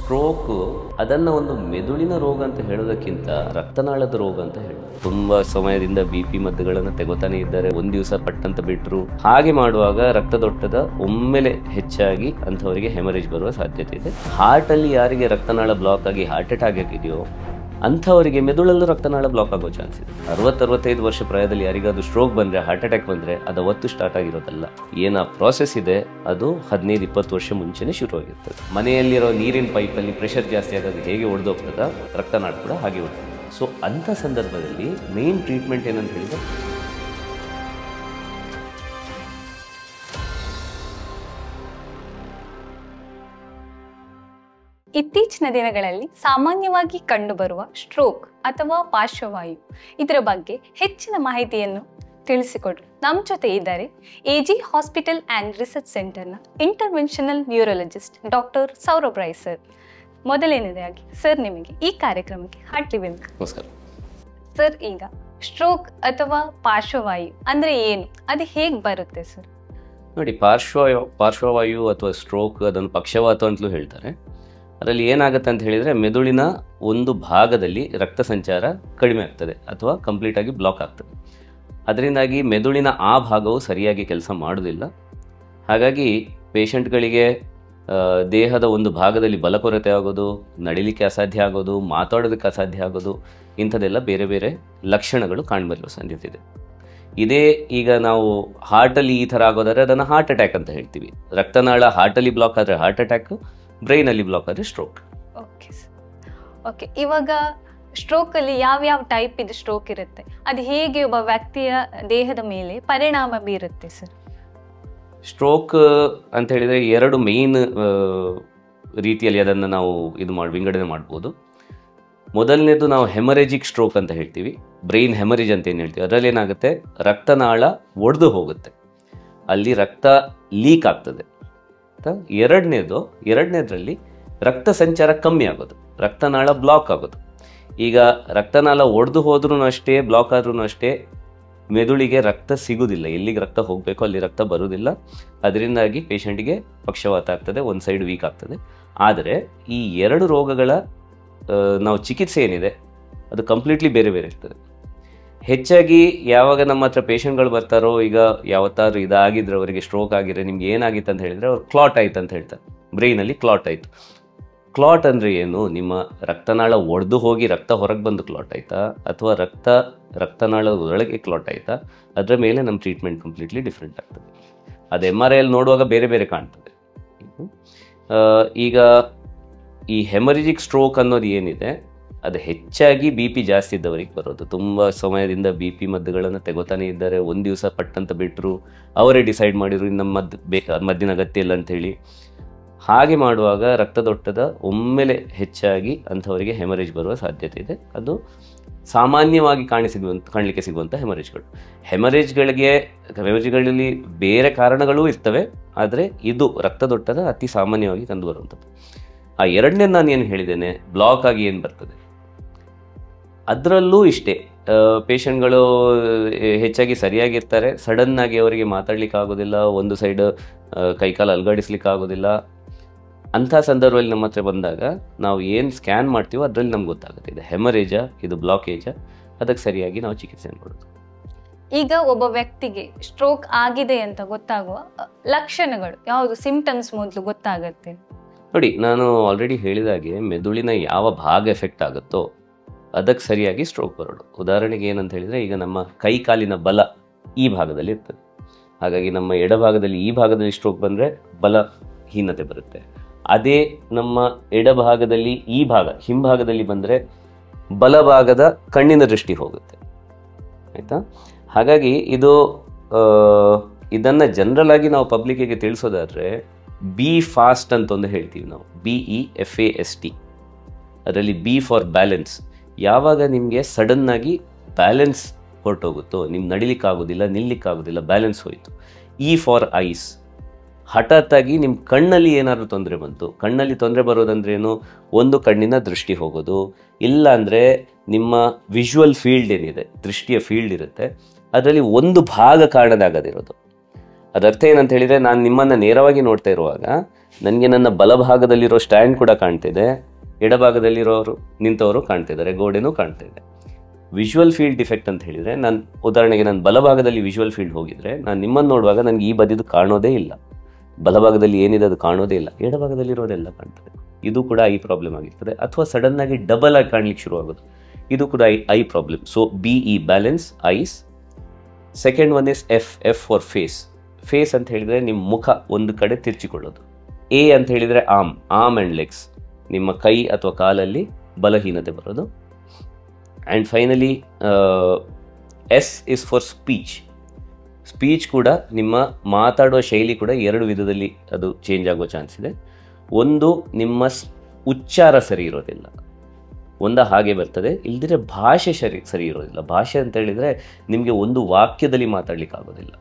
Stroke ಅದನ್ನು ಒಂದು ಮೆದುಳಿನ ರೋಗ ಅಂತ ಹೇಳೋದಕ್ಕಿಂತ ರಕ್ತನಾಳದ ರೋಗ ಅಂತ ಹೇಳಿ ತುಂಬಾ ಸಮಯದಿಂದ BP ಮದ್ದುಗಳನ್ನು ತೆಗೋತಾನೆ ಇದ್ದಾರೆ. ಒಂದು ದಿವಸ ಪಟ್ಟಂತ ಬಿಟ್ಟರು ಹಾಗೆ ಮಾಡುವಾಗ ರಕ್ತದೊತ್ತಡ ಒಮ್ಮೆಲೆ ಹೆಚ್ಚಾಗಿ ಅಂಥವರಿಗೆ ಹೆಮರೇಜ್ ಬರುವ ಸಾಧ್ಯತೆ ಇದೆ. ಹಾರ್ಟ್ ಅಲ್ಲಿ ಯಾರಿಗೆ ರಕ್ತನಾಳ ಬ್ಲಾಕ್ ಆಗಿ ಹಾರ್ಟ್ ಅಟ್ಯಾಕ್ ಆಗಿದೆಯೋ ಅಂಥವರಿಗೆ ಮೆದುಳಲ್ಲೂ ರಕ್ತನಾಳ ಬ್ಲಾಕ್ ಆಗೋ ಚಾನ್ಸ್ ಇದೆ. 60-65 ವರ್ಷ ಪ್ರಾಯದಲ್ಲಿ ಯಾರಿಗಾದ್ರೂ ಸ್ಟ್ರೋಕ್ ಬಂದರೆ, ಹಾರ್ಟ್ ಅಟ್ಯಾಕ್ ಬಂದರೆ ಅದು ಅವತ್ತು ಸ್ಟಾರ್ಟ್ ಆಗಿರೋದಲ್ಲ. ಏನ ಪ್ರಾಸೆಸ್ ಇದೆ ಅದು 15-20 ವರ್ಷ ಮುಂಚೆನೇ ಶುರುವಾಗಿರ್ತದೆ. ಮನೆಯಲ್ಲಿರೋ ನೀರಿನ ಪೈಪಲ್ಲಿ ಪ್ರೆಷರ್ ಜಾಸ್ತಿ ಆಗೋದು ಹೇಗೆ ಒಡೆದೋಗ್ತದ, ರಕ್ತನಾಳ ಕೂಡ ಹಾಗೆ ಹೊಡ್ತದೆ. ಸೊ ಅಂಥ ಸಂದರ್ಭದಲ್ಲಿ ಮೇನ್ ಟ್ರೀಟ್ಮೆಂಟ್ ಏನಂತ ಹೇಳಿದ್ರೆ ಇತ್ತೀಚಿನ ದಿನಗಳಲ್ಲಿ ಸಾಮಾನ್ಯವಾಗಿ ಕಂಡುಬರುವ ಸ್ಟ್ರೋಕ್ ಅಥವಾ ಪಾರ್ಶ್ವವಾಯು ಇದರ ಬಗ್ಗೆ ಹೆಚ್ಚಿನ ಮಾಹಿತಿಯನ್ನು ತಿಳಿಸಿಕೊಡ್ರಿ. ನಮ್ಮ ಜೊತೆ ಇದ್ದಾರೆ AG ಹಾಸ್ಪಿಟಲ್ ಆ್ಯಂಡ್ ರಿಸರ್ಚ್ ಸೆಂಟರ್ನ interventional neurologist doctor Saurabh Roy sir. ಮೊದಲನೇದಾಗಿ ಸರ್, ನಿಮಗೆ ಈ ಕಾರ್ಯಕ್ರಮಕ್ಕೆ ಹಾರ್ಟ್ಲಿ ವೆಲ್ಕಮ್. ನಮಸ್ಕಾರ ಸರ್. ಈಗ ಸ್ಟ್ರೋಕ್ ಅಥವಾ ಪಾರ್ಶ್ವವಾಯು ಅಂದರೆ ಏನು, ಅದು ಹೇಗೆ ಬರುತ್ತೆ ಸರ್? ನೋಡಿ, ಪಾರ್ಶ್ವವಾಯು ಅಥವಾ ಸ್ಟ್ರೋಕ್ ಅದನ್ನು ಪಕ್ಷವಾತ ಅಂತಲೂ ಹೇಳ್ತಾರೆ. ಅದರಲ್ಲಿ ಏನಾಗುತ್ತೆ ಅಂತ ಹೇಳಿದರೆ ಮೆದುಳಿನ ಒಂದು ಭಾಗದಲ್ಲಿ ರಕ್ತ ಸಂಚಾರ ಕಡಿಮೆ ಆಗ್ತದೆ ಅಥವಾ ಕಂಪ್ಲೀಟಾಗಿ ಬ್ಲಾಕ್ ಆಗ್ತದೆ. ಅದರಿಂದಾಗಿ ಮೆದುಳಿನ ಆ ಭಾಗವು ಸರಿಯಾಗಿ ಕೆಲಸ ಮಾಡೋದಿಲ್ಲ. ಹಾಗಾಗಿ ಪೇಷಂಟ್ಗಳಿಗೆ ದೇಹದ ಒಂದು ಭಾಗದಲ್ಲಿ ಬಲಕೊರತೆ ಆಗೋದು, ನಡಿಲಿಕ್ಕೆ ಅಸಾಧ್ಯ ಆಗೋದು, ಮಾತಾಡೋದಕ್ಕೆ ಅಸಾಧ್ಯ ಆಗೋದು, ಇಂಥದ್ದೆಲ್ಲ ಬೇರೆ ಬೇರೆ ಲಕ್ಷಣಗಳು ಕಾಣಿಬರುವ ಸಾಧ್ಯತೆ ಇದೆ. ಇದೇ ಈಗ ನಾವು ಹಾರ್ಟಲ್ಲಿ ಈ ಥರ ಆಗೋದಾದ್ರೆ ಅದನ್ನು ಹಾರ್ಟ್ ಅಟ್ಯಾಕ್ ಅಂತ ಹೇಳ್ತೀವಿ. ರಕ್ತನಾಳ ಹಾರ್ಟಲ್ಲಿ ಬ್ಲಾಕ್ ಆದರೆ ಹಾರ್ಟ್ ಅಟ್ಯಾಕ್, ಬ್ರೈನಲ್ಲಿ ಬ್ಲಾಕ್ ಆದರೆ ಸ್ಟ್ರೋಕ್. ಓಕೆ. ಇವಾಗ ಸ್ಟ್ರೋಕಲ್ಲಿ ಯಾವ್ಯಾವ ಟೈಪ್ ಇದು ಸ್ಟ್ರೋಕ್ ಇರುತ್ತೆ, ಅದು ಹೇಗೆ ಒಬ್ಬ ವ್ಯಕ್ತಿಯ ದೇಹದ ಮೇಲೆ ಪರಿಣಾಮ ಬೀರುತ್ತೆ ಸರ್? ಸ್ಟ್ರೋಕ್ ಅಂತ ಹೇಳಿದರೆ ಎರಡು ಮೇನ್ ರೀತಿಯಲ್ಲಿ ಅದನ್ನು ನಾವು ವಿಂಗಡಣೆ ಮಾಡ್ಬೋದು. ಮೊದಲನೇದು ನಾವು ಹೆಮರೇಜಿಕ್ ಸ್ಟ್ರೋಕ್ ಅಂತ ಹೇಳ್ತೀವಿ, ಬ್ರೈನ್ ಹೆಮರೇಜ್ ಅಂತ ಏನು ಹೇಳ್ತೀವಿ. ಅದರಲ್ಲಿ ಏನಾಗುತ್ತೆ, ರಕ್ತನಾಳ ಒಡೆದು ಹೋಗುತ್ತೆ, ಅಲ್ಲಿ ರಕ್ತ ಲೀಕ್ ಆಗ್ತದೆ. ಎರಡನೇದ್ರಲ್ಲಿ ರಕ್ತ ಸಂಚಾರ ಕಮ್ಮಿ ಆಗೋದು, ರಕ್ತನಾಳ ಬ್ಲಾಕ್ ಆಗೋದು. ಈಗ ರಕ್ತನಾಳ ಒಡೆದು ಹೋದ್ರೂ ಅಷ್ಟೇ, ಬ್ಲಾಕ್ ಆದ್ರೂ ಅಷ್ಟೇ, ಮೆದುಳಿಗೆ ರಕ್ತ ಸಿಗುವುದಿಲ್ಲ. ಎಲ್ಲಿಗೆ ರಕ್ತ ಹೋಗಬೇಕೋ ಅಲ್ಲಿ ರಕ್ತ ಬರುವುದಿಲ್ಲ. ಅದರಿಂದಾಗಿ ಪೇಷಂಟಿಗೆ ಪಕ್ಷವಾತ ಆಗ್ತದೆ, ಒಂದು ಸೈಡ್ ವೀಕ್ ಆಗ್ತದೆ. ಆದರೆ ಈ ಎರಡು ರೋಗಗಳ ನಾವು ಚಿಕಿತ್ಸೆ ಏನಿದೆ ಅದು ಕಂಪ್ಲೀಟ್ಲಿ ಬೇರೆ ಬೇರೆ ಇರ್ತದೆ. ಹೆಚ್ಚಾಗಿ ಯಾವಾಗ ನಮ್ಮ ಹತ್ರ ಪೇಷಂಟ್ಗಳು ಬರ್ತಾರೋ, ಈಗ ಯಾವತ್ತಾದ್ರೂ ಇದಾಗಿದ್ರೆ ಅವರಿಗೆ ಸ್ಟ್ರೋಕ್ ಆಗಿದ್ರೆ ನಿಮ್ಗೆ ಏನಾಗಿತ್ತು ಅಂತ ಹೇಳಿದರೆ ಅವ್ರು ಕ್ಲಾಟ್ ಆಯ್ತು ಅಂತ ಹೇಳ್ತಾರೆ, ಬ್ರೈನಲ್ಲಿ ಕ್ಲಾಟ್ ಆಯಿತು. ಕ್ಲಾಟ್ ಅಂದರೆ ಏನು, ನಿಮ್ಮ ರಕ್ತನಾಳ ಒಡೆದು ಹೋಗಿ ರಕ್ತ ಹೊರಗೆ ಬಂದು ಕ್ಲಾಟ್ ಆಯಿತಾ ಅಥವಾ ರಕ್ತನಾಳದ ಒಳಗೆ ಕ್ಲಾಟ್ ಆಯಿತಾ, ಅದರ ಮೇಲೆ ನಮ್ಮ ಟ್ರೀಟ್ಮೆಂಟ್ ಕಂಪ್ಲೀಟ್ಲಿ ಡಿಫ್ರೆಂಟ್ ಆಗ್ತದೆ. ಅದು MRI ನೋಡುವಾಗ ಬೇರೆ ಬೇರೆ ಕಾಣ್ತದೆ. ಈಗ ಈ ಹೆಮರೇಜಿಕ್ ಸ್ಟ್ರೋಕ್ ಅನ್ನೋದು ಏನಿದೆ ಅದು ಹೆಚ್ಚಾಗಿ BP ಜಾಸ್ತಿ ಇದ್ದವರಿಗೆ ಬರೋದು. ತುಂಬ ಸಮಯದಿಂದ BP ಮದ್ದುಗಳನ್ನು ತೆಗೋತಾನೆ ಇದ್ದಾರೆ, ಒಂದು ದಿವಸ ಪಟ್ಟಂತ ಬಿಟ್ಟರು, ಅವರೇ ಡಿಸೈಡ್ ಮಾಡಿದ್ರು ಇನ್ನು ಮದ್ದಿನ ಅಗತ್ಯ ಇಲ್ಲ ಅಂಥೇಳಿ. ಹಾಗೆ ಮಾಡುವಾಗ ರಕ್ತದೊತ್ತಡ ಒಮ್ಮೆಲೆ ಹೆಚ್ಚಾಗಿ ಅಂಥವರಿಗೆ ಹೆಮರೇಜ್ ಬರುವ ಸಾಧ್ಯತೆ ಇದೆ. ಅದು ಸಾಮಾನ್ಯವಾಗಿ ಕಾಣಲಿಕ್ಕೆ ಸಿಗುವಂಥ ಹೆಮರೇಜ್ಗಳು. ಹೆಮರೇಜ್ಗಳಲ್ಲಿ ಬೇರೆ ಕಾರಣಗಳೂ ಇರ್ತವೆ, ಆದರೆ ಇದು ರಕ್ತದೊತ್ತಡ ಅತಿ ಸಾಮಾನ್ಯವಾಗಿ ಕಂಡುಬರುವಂಥದ್ದು. ಆ ಎರಡನೇ ನಾನು ಏನು ಹೇಳಿದ್ದೇನೆ, ಬ್ಲಾಕ್ ಆಗಿ ಏನು ಬರ್ತದೆ, ಅದರಲ್ಲೂ ಇಷ್ಟೇ. ಪೇಷಂಟ್ಗಳು ಹೆಚ್ಚಾಗಿ ಸರಿಯಾಗಿರ್ತಾರೆ, ಸಡನ್ನಾಗಿ ಅವರಿಗೆ ಮಾತಾಡ್ಲಿಕ್ಕೆ ಆಗೋದಿಲ್ಲ, ಒಂದು ಸೈಡ್ ಕೈಕಾಲು ಅಲ್ಗಾಡಿಸ್ಲಿಕ್ಕೆ ಆಗೋದಿಲ್ಲ. ಅಂಥ ಸಂದರ್ಭದಲ್ಲಿ ನಮ್ಮ ಹತ್ರ ಬಂದಾಗ ನಾವು ಏನು ಸ್ಕ್ಯಾನ್ ಮಾಡ್ತೀವೋ ಅದರಲ್ಲಿ ನಮ್ಗೆ ಗೊತ್ತಾಗುತ್ತೆ ಇದು ಹೆಮರೇಜಾ, ಇದು ಬ್ಲಾಕೇಜಾ, ಅದಕ್ಕೆ ಸರಿಯಾಗಿ ನಾವು ಚಿಕಿತ್ಸೆ ಮಾಡೋದು. ಈಗ ಒಬ್ಬ ವ್ಯಕ್ತಿಗೆ ಸ್ಟ್ರೋಕ್ ಆಗಿದೆ ಅಂತ ಗೊತ್ತಾಗುವ ಲಕ್ಷಣಗಳು ಯಾವುದು, ಸಿಂಪ್ಟಮ್ಸ್ ಮೊದಲು ಗೊತ್ತಾಗುತ್ತೆ? ನೋಡಿ, ನಾನು ಆಲ್ರೆಡಿ ಹೇಳಿದಾಗೆ ಮೆದುಳಿನ ಯಾವ ಭಾಗ ಎಫೆಕ್ಟ್ ಆಗುತ್ತೋ ಅದಕ್ಕೆ ಸರಿಯಾಗಿ ಸ್ಟ್ರೋಕ್ ಬರೋದು. ಉದಾಹರಣೆಗೆ ಏನಂತ ಹೇಳಿದರೆ, ಈಗ ನಮ್ಮ ಕೈ ಕಾಲಿನ ಬಲ ಈ ಭಾಗದಲ್ಲಿ ಇರ್ತದೆ. ಹಾಗಾಗಿ ನಮ್ಮ ಎಡಭಾಗದಲ್ಲಿ ಈ ಭಾಗದಲ್ಲಿ ಸ್ಟ್ರೋಕ್ ಬಂದರೆ ಬಲಹೀನತೆ ಬರುತ್ತೆ. ಅದೇ ನಮ್ಮ ಎಡಭಾಗದಲ್ಲಿ ಈ ಭಾಗ ಹಿಂಭಾಗದಲ್ಲಿ ಬಂದರೆ ಬಲಭಾಗದ ಕಣ್ಣಿನ ದೃಷ್ಟಿ ಹೋಗುತ್ತೆ. ಆಯಿತಾ? ಹಾಗಾಗಿ ಇದನ್ನು ಜನರಲ್ ಆಗಿ ನಾವು ಪಬ್ಲಿಕ್ಕಿಗೆ ತಿಳಿಸೋದಾದರೆ ಬಿ ಫಾಸ್ಟ್ ಅಂತ ಒಂದು ಹೇಳ್ತೀವಿ ನಾವು, BEFAST. ಅದರಲ್ಲಿ B ಫಾರ್ ಬ್ಯಾಲೆನ್ಸ್. ಯಾವಾಗ ನಿಮಗೆ ಸಡನ್ನಾಗಿ ಬ್ಯಾಲೆನ್ಸ್ ಹೊರಟೋಗುತ್ತೋ, ನಿಮ್ಗೆ ನಡಿಲಿಕ್ಕಾಗೋದಿಲ್ಲ, ನಿಲ್ಲಿಕ್ಕಾಗೋದಿಲ್ಲ, ಬ್ಯಾಲೆನ್ಸ್ ಹೋಯಿತು. E for eyes. ಹಠಾತ್ತಾಗಿ ನಿಮ್ಮ ಕಣ್ಣಲ್ಲಿ ಏನಾದರೂ ತೊಂದರೆ ಬಂತು. ಕಣ್ಣಲ್ಲಿ ತೊಂದರೆ ಬರೋದಂದ್ರೇನು, ಒಂದು ಕಣ್ಣಿನ ದೃಷ್ಟಿ ಹೋಗೋದು, ಇಲ್ಲ ಅಂದರೆ ನಿಮ್ಮ ವಿಜುವಲ್ ಫೀಲ್ಡ್ ಏನಿದೆ, ದೃಷ್ಟಿಯ ಫೀಲ್ಡ್ ಇರುತ್ತೆ, ಅದರಲ್ಲಿ ಒಂದು ಭಾಗ ಕಾರಣದಾಗದಿರೋದು. ಅದರ್ಥ ಏನಂತ ಹೇಳಿದರೆ, ನಾನು ನಿಮ್ಮನ್ನು ನೇರವಾಗಿ ನೋಡ್ತಾ ಇರುವಾಗ ನನಗೆ ನನ್ನ ಬಲಭಾಗದಲ್ಲಿರೋ ಸ್ಟ್ಯಾಂಡ್ ಕೂಡ ಕಾಣ್ತಿದೆ, ಎಡಭಾಗದಲ್ಲಿರೋರು ನಿಂತವರು ಕಾಣ್ತಿದ್ದಾರೆ, ಗೋಡೆನೂ ಕಾಣ್ತಿದೆ. ವಿಜುವಲ್ ಫೀಲ್ಡ್ ಡಿಫೆಕ್ಟ್ ಅಂತ ಹೇಳಿದರೆ, ನಾನು ಉದಾಹರಣೆಗೆ ನಾನು ಬಲಭಾಗದಲ್ಲಿ ವಿಜುವಲ್ ಫೀಲ್ಡ್ ಹೋಗಿದ್ರೆ ನಾನು ನಿಮ್ಮನ್ನು ನೋಡುವಾಗ ನನಗೆ ಈ ಬದಿದು ಕಾಣೋದೇ ಇಲ್ಲ, ಬಲಭಾಗದಲ್ಲಿ ಏನಿದೆ ಅದು ಕಾಣೋದೇ ಇಲ್ಲ, ಎಡಭಾಗದಲ್ಲಿರೋದೆಲ್ಲ ಕಾಣ್ತದೆ. ಇದು ಕೂಡ ಐ ಪ್ರಾಬ್ಲಮ್ ಆಗಿರ್ತದೆ. ಅಥವಾ ಸಡನ್ನಾಗಿ ಡಬಲ್ ಆಗಿ ಕಾಣ್ಲಿಕ್ಕೆ ಶುರುವಾಗೋದು, ಇದು ಕೂಡ eye problem. So BE balance eyes. Second one is F for face ಅಂತ ಹೇಳಿದರೆ ನಿಮ್ಮ ಮುಖ ಒಂದು ಕಡೆ ತಿರ್ಚಿಕೊಳ್ಳೋದು. A ಅಂತ ಹೇಳಿದರೆ ಆರ್ಮ್ ಆ್ಯಂಡ್ ಲೆಗ್ಸ್, ನಿಮ್ಮ ಕೈ ಅಥವಾ ಕಾಲಲ್ಲಿ ಬಲಹೀನತೆ ಬರೋದು. And finally S is for speech ಕೂಡ ನಿಮ್ಮ ಮಾತಾಡುವ ಶೈಲಿ ಕೂಡ 2 ವಿಧದಲ್ಲಿ ಅದು ಚೇಂಜ್ ಆಗೋ ಚಾನ್ಸ್ ಇದೆ. ಒಂದು, ನಿಮ್ಮ ಉಚ್ಚಾರ ಸರಿ ಇರೋದಿಲ್ಲ, ಹಾಗೆ ಬರ್ತದೆ, ಇಲ್ದಿರೆ ಭಾಷೆ ಸರಿ ಇರೋದಿಲ್ಲ. ಭಾಷೆ ಅಂತ ಹೇಳಿದರೆ ನಿಮಗೆ ಒಂದು ವಾಕ್ಯದಲ್ಲಿ ಮಾತಾಡ್ಲಿಕ್ಕೆ ಆಗೋದಿಲ್ಲ,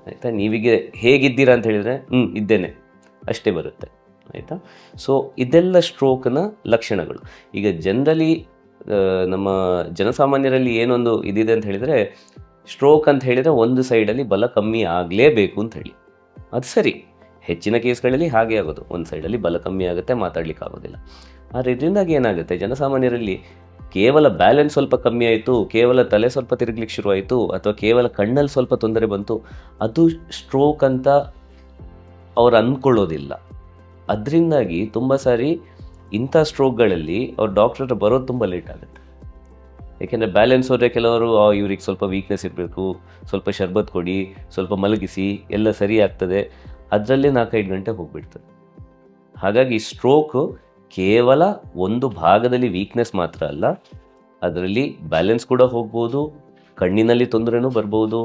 ಆಯಿತಾ. ನೀವಿಗೆ ಹೇಗಿದ್ದೀರಾ ಅಂತ ಹೇಳಿದರೆ ಇದ್ದೇನೆ ಅಷ್ಟೇ ಬರುತ್ತೆ, ಆಯಿತಾ. ಸೊ ಇದೆಲ್ಲ ಸ್ಟ್ರೋಕ್ನ ಲಕ್ಷಣಗಳು. ಈಗ ಜನರಲಿ ನಮ್ಮ ಜನಸಾಮಾನ್ಯರಲ್ಲಿ ಏನೊಂದು ಇದಿದೆ ಅಂತ ಹೇಳಿದರೆ, ಸ್ಟ್ರೋಕ್ ಅಂತ ಹೇಳಿದರೆ ಒಂದು ಸೈಡಲ್ಲಿ ಬಲ ಕಮ್ಮಿ ಆಗಲೇಬೇಕು ಅಂತ ಹೇಳಿ. ಅದು ಸರಿ, ಹೆಚ್ಚಿನ ಕೇಸ್ಗಳಲ್ಲಿ ಹಾಗೆ ಆಗೋದು, ಒಂದು ಸೈಡಲ್ಲಿ ಬಲ ಕಮ್ಮಿ ಆಗುತ್ತೆ, ಮಾತಾಡ್ಲಿಕ್ಕೆ ಆಗೋದಿಲ್ಲ. ಆದರೆ ಇದರಿಂದಾಗಿ ಏನಾಗುತ್ತೆ, ಜನಸಾಮಾನ್ಯರಲ್ಲಿ ಕೇವಲ ಬ್ಯಾಲೆನ್ಸ್ ಸ್ವಲ್ಪ ಕಮ್ಮಿ ಆಯಿತು, ಕೇವಲ ತಲೆ ಸ್ವಲ್ಪ ತಿರುಗ್ಲಿಕ್ಕೆ ಶುರುವಾಯಿತು, ಅಥವಾ ಕೇವಲ ಕಣ್ಣಲ್ಲಿ ಸ್ವಲ್ಪ ತೊಂದರೆ ಬಂತು, ಅದು ಸ್ಟ್ರೋಕ್ ಅಂತ ಅವ್ರು ಅಂದ್ಕೊಳ್ಳೋದಿಲ್ಲ. ಅದರಿಂದಾಗಿ ತುಂಬ ಸಾರಿ ಇಂಥ ಸ್ಟ್ರೋಕ್ಗಳಲ್ಲಿ ಅವ್ರು ಡಾಕ್ಟರ್ ಹತ್ರ ಬರೋದು ತುಂಬ ಲೇಟ್ ಆಗುತ್ತೆ. ಏಕೆಂದರೆ ಬ್ಯಾಲೆನ್ಸ್ ಹೋದರೆ ಕೆಲವರು ಇವ್ರಿಗೆ ಸ್ವಲ್ಪ ವೀಕ್ನೆಸ್ ಇರಬೇಕು, ಸ್ವಲ್ಪ ಶರ್ಬತ್ ಕೊಡಿ, ಸ್ವಲ್ಪ ಮಲಗಿಸಿ, ಎಲ್ಲ ಸರಿ ಆಗ್ತದೆ, ಅದರಲ್ಲೇ 4-5 ಗಂಟೆ ಹೋಗಿಬಿಡ್ತದೆ. ಹಾಗಾಗಿ ಸ್ಟ್ರೋಕು ಕೇವಲ ಒಂದು ಭಾಗದಲ್ಲಿ ವೀಕ್ನೆಸ್ ಮಾತ್ರ ಅಲ್ಲ, ಅದರಲ್ಲಿ ಬ್ಯಾಲೆನ್ಸ್ ಕೂಡ ಹೋಗ್ಬೋದು, ಕಣ್ಣಿನಲ್ಲಿ ತೊಂದರೆನೂ ಬರ್ಬೋದು,